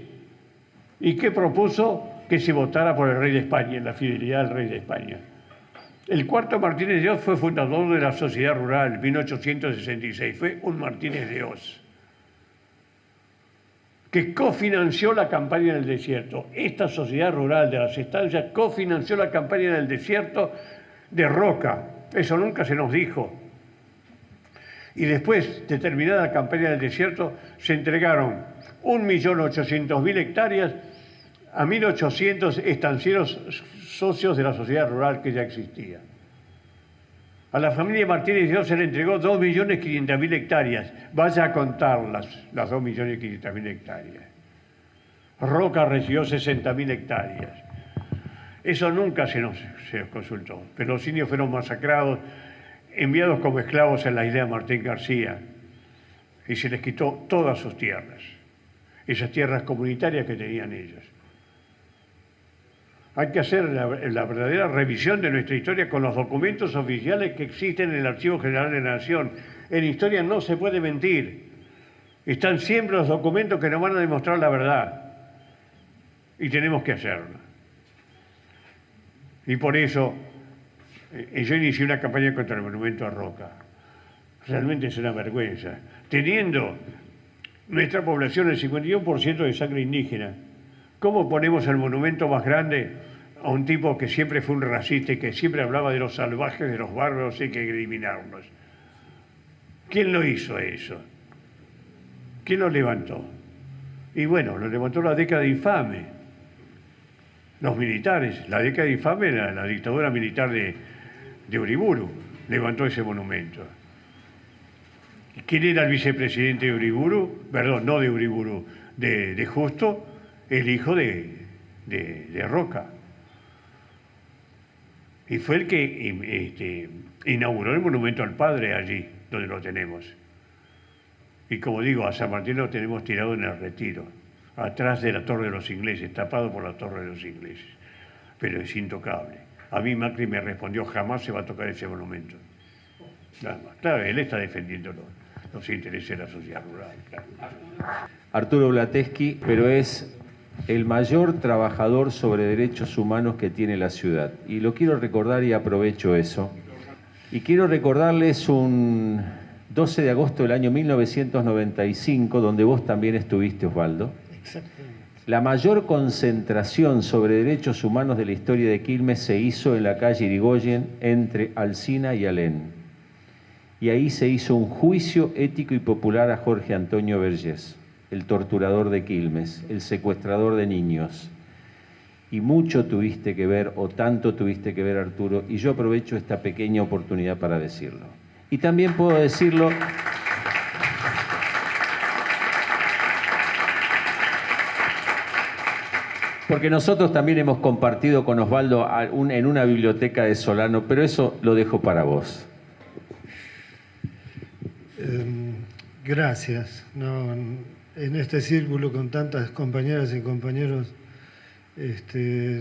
Speaker 4: ¿Y qué propuso? Que se votara por el rey de España, en la fidelidad del rey de España. El cuarto Martínez de Oz fue fundador de la Sociedad Rural, 1866. Fue un Martínez de Oz que cofinanció la campaña del desierto. Esta Sociedad Rural de las Estancias cofinanció la campaña del desierto de Roca. Eso nunca se nos dijo. Y después de terminada la campaña del desierto, se entregaron 1.800.000 hectáreas a 1.800 estancieros socios de la sociedad rural que ya existía. A la familia Martínez de Oz se le entregó 2.500.000 hectáreas. Vaya a contarlas, las 2.500.000 hectáreas. Roca recibió 60.000 hectáreas. Eso nunca se nos consultó. Pero los indios fueron masacrados, enviados como esclavos en la isla de Martín García, y se les quitó todas sus tierras, esas tierras comunitarias que tenían ellos. Hay que hacer la verdadera revisión de nuestra historia con los documentos oficiales que existen en el Archivo General de la Nación. En historia no se puede mentir. Están siempre los documentos que nos van a demostrar la verdad. Y tenemos que hacerlo. Y por eso yo inicié una campaña contra el monumento a Roca. Realmente es una vergüenza. Teniendo Nuestra población es 51% de sangre indígena. ¿Cómo ponemos el monumento más grande a un tipo que siempre fue un racista y que siempre hablaba de los salvajes, de los bárbaros y que eliminarlos? ¿Quién lo hizo eso? ¿Quién lo levantó? Y bueno, lo levantó la década infame. Los militares, la década infame, la dictadura militar de Uriburu, levantó ese monumento. ¿Quién era el vicepresidente de Uriburu? Perdón, no de Uriburu, de Justo, el hijo de Roca. Y fue el que inauguró el monumento al padre allí, donde lo tenemos. Y como digo, a San Martín lo tenemos tirado en el Retiro, atrás de la Torre de los Ingleses, tapado por la Torre de los Ingleses. Pero es intocable. A mí Macri me respondió, jamás se va a tocar ese monumento. Nada más. Claro, él está defendiendo los intereses de la sociedad rural. Claro.
Speaker 3: Arturo Blateski, pero es el mayor trabajador sobre derechos humanos que tiene la ciudad. Y lo quiero recordar y aprovecho eso. Y quiero recordarles un 12 de agosto del año 1995, donde vos también estuviste, Osvaldo.
Speaker 7: Exactamente.
Speaker 3: La mayor concentración sobre derechos humanos de la historia de Quilmes se hizo en la calle Irigoyen entre Alsina y Alén. Y ahí se hizo un juicio ético y popular a Jorge Antonio Vergés, el torturador de Quilmes, el secuestrador de niños. Y mucho tuviste que ver, o tanto tuviste que ver, Arturo, y yo aprovecho esta pequeña oportunidad para decirlo. Y también puedo decirlo porque nosotros también hemos compartido con Osvaldo en una biblioteca de Solano, pero eso lo dejo para vos.
Speaker 8: Gracias. No, en este círculo con tantas compañeras y compañeros,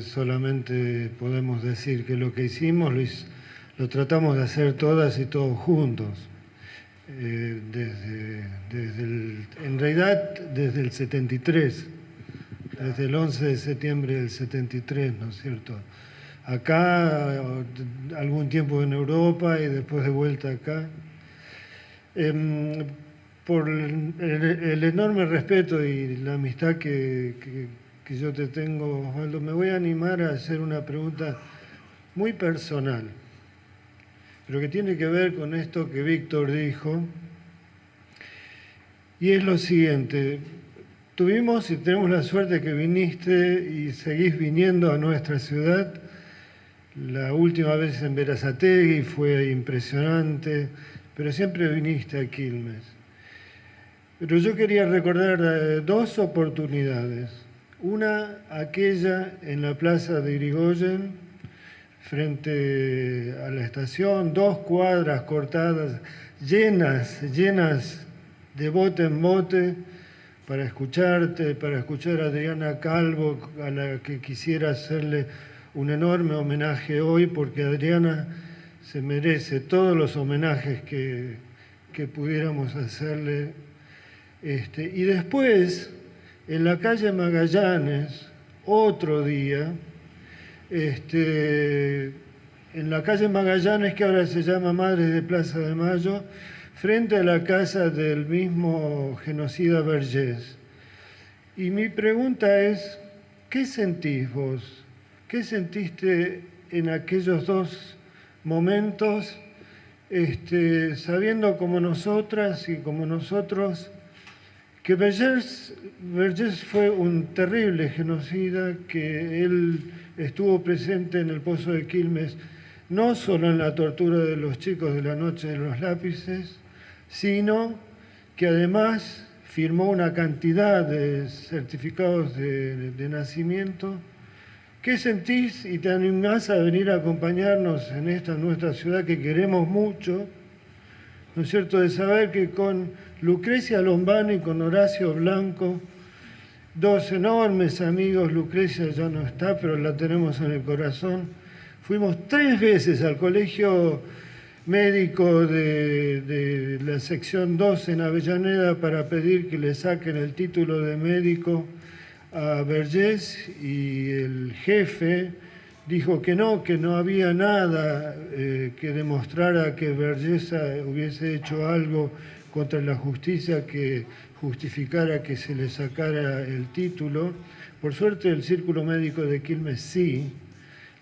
Speaker 8: solamente podemos decir que lo que hicimos lo tratamos de hacer todas y todos juntos. En realidad, desde el 73, desde el 11 de septiembre del 73, ¿no es cierto? Acá, algún tiempo en Europa y después de vuelta acá. Por el enorme respeto y la amistad que yo te tengo, Osvaldo, me voy a animar a hacer una pregunta muy personal, pero que tiene que ver con esto que Víctor dijo, y es lo siguiente. Tuvimos y tenemos la suerte que viniste y seguís viniendo a nuestra ciudad. La última vez en Berazategui fue impresionante, pero siempre viniste a Quilmes. Pero yo quería recordar dos oportunidades. Una, aquella en la plaza de Irigoyen, frente a la estación, 2 cuadras cortadas, llenas de bote en bote, para escucharte, para escuchar a Adriana Calvo, a la que quisiera hacerle un enorme homenaje hoy, porque Adriana se merece todos los homenajes que pudiéramos hacerle. Y después, en la calle Magallanes, otro día, en la calle Magallanes, que ahora se llama Madres de Plaza de Mayo, frente a la casa del mismo genocida Vergés. Y mi pregunta es, ¿qué sentís vos? ¿Qué sentiste en aquellos dos momentos, sabiendo como nosotras y como nosotros que Vergés fue un terrible genocida, que él estuvo presente en el Pozo de Quilmes, no solo en la tortura de los chicos de la Noche de los Lápices, sino que además firmó una cantidad de certificados de nacimiento? ¿Qué sentís y te animás a venir a acompañarnos en esta nuestra ciudad que queremos mucho? ¿No es cierto? De saber que con Lucrecia Lombana y con Horacio Blanco, dos enormes amigos, Lucrecia ya no está, pero la tenemos en el corazón, fuimos 3 veces al colegio médico de la sección 2 en Avellaneda para pedir que le saquen el título de médico a Vergés, y el jefe dijo que no había nada que demostrara que Vergés hubiese hecho algo contra la justicia que justificara que se le sacara el título. Por suerte el Círculo Médico de Quilmes sí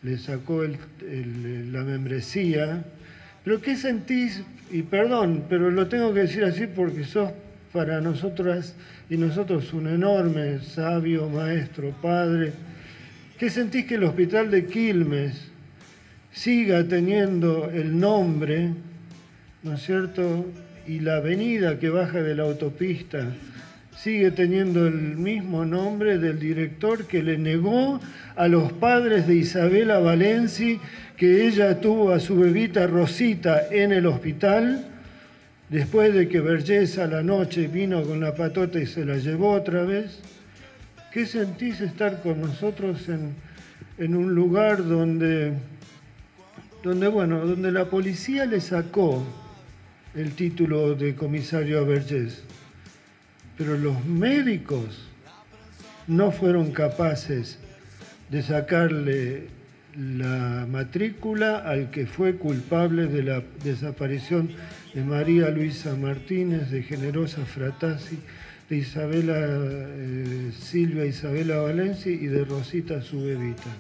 Speaker 8: le sacó la membresía. Pero ¿qué sentís? Y perdón, pero lo tengo que decir así porque sos para nosotras y nosotros un enorme sabio, maestro, padre. ¿Qué sentís que el Hospital de Quilmes siga teniendo el nombre, ¿no es cierto? Y la avenida que baja de la autopista sigue teniendo el mismo nombre del director que le negó a los padres de Isabela Valenci que ella tuvo a su bebita Rosita en el hospital, después de que Vergés a la noche vino con la patota y se la llevó otra vez? ¿Qué sentís estar con nosotros en un lugar donde la policía le sacó el título de comisario a Vergés, pero los médicos no fueron capaces de sacarle la matrícula al que fue culpable de la desaparición de María Luisa Martínez, de Generosa Fratasi, de Isabela Silvia Isabela Valenci y de Rosita su bebita.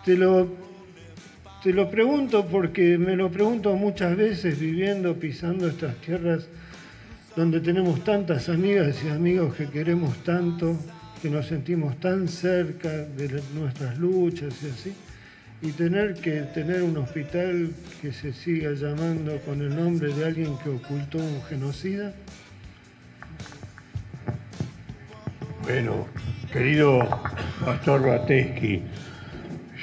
Speaker 8: Te lo pregunto porque me lo pregunto muchas veces viviendo, pisando estas tierras donde tenemos tantas amigas y amigos que queremos tanto, que nos sentimos tan cerca de nuestras luchas y así, y tener que tener un hospital que se siga llamando con el nombre de alguien que ocultó un genocida.
Speaker 4: Bueno, querido Pastor Bateschi,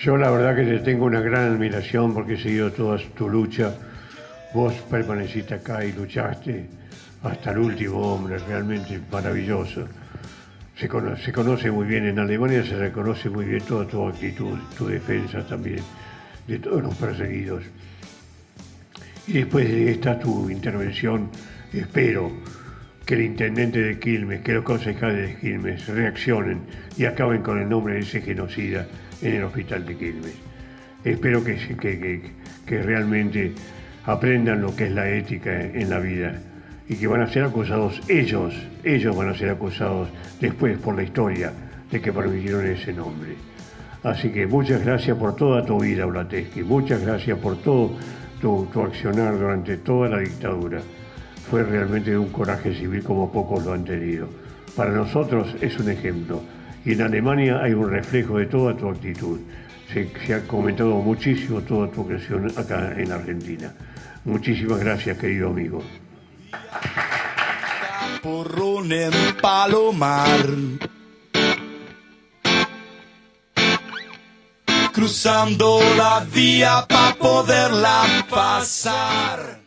Speaker 4: yo la verdad que te tengo una gran admiración porque he seguido toda tu lucha. Vos permaneciste acá y luchaste hasta el último hombre, realmente maravilloso. Se conoce muy bien, en Alemania se reconoce muy bien toda tu actitud, tu defensa también de todos los perseguidos. Y después de esta tu intervención, espero que el intendente de Quilmes, que los concejales de Quilmes reaccionen y acaben con el nombre de ese genocida en el hospital de Quilmes. Espero que realmente aprendan lo que es la ética en la vida y que van a ser acusados ellos van a ser acusados después por la historia de que permitieron ese nombre. Así que muchas gracias por toda tu vida, Bateschi, muchas gracias por todo tu accionar durante toda la dictadura. Fue realmente de un coraje civil como pocos lo han tenido. Para nosotros es un ejemplo. Y en Alemania hay un reflejo de toda tu actitud. Se ha comentado muchísimo toda tu creación acá en Argentina. Muchísimas gracias, querido amigo.
Speaker 9: Porrón en Palomar, cruzando la vía para poderla pasar.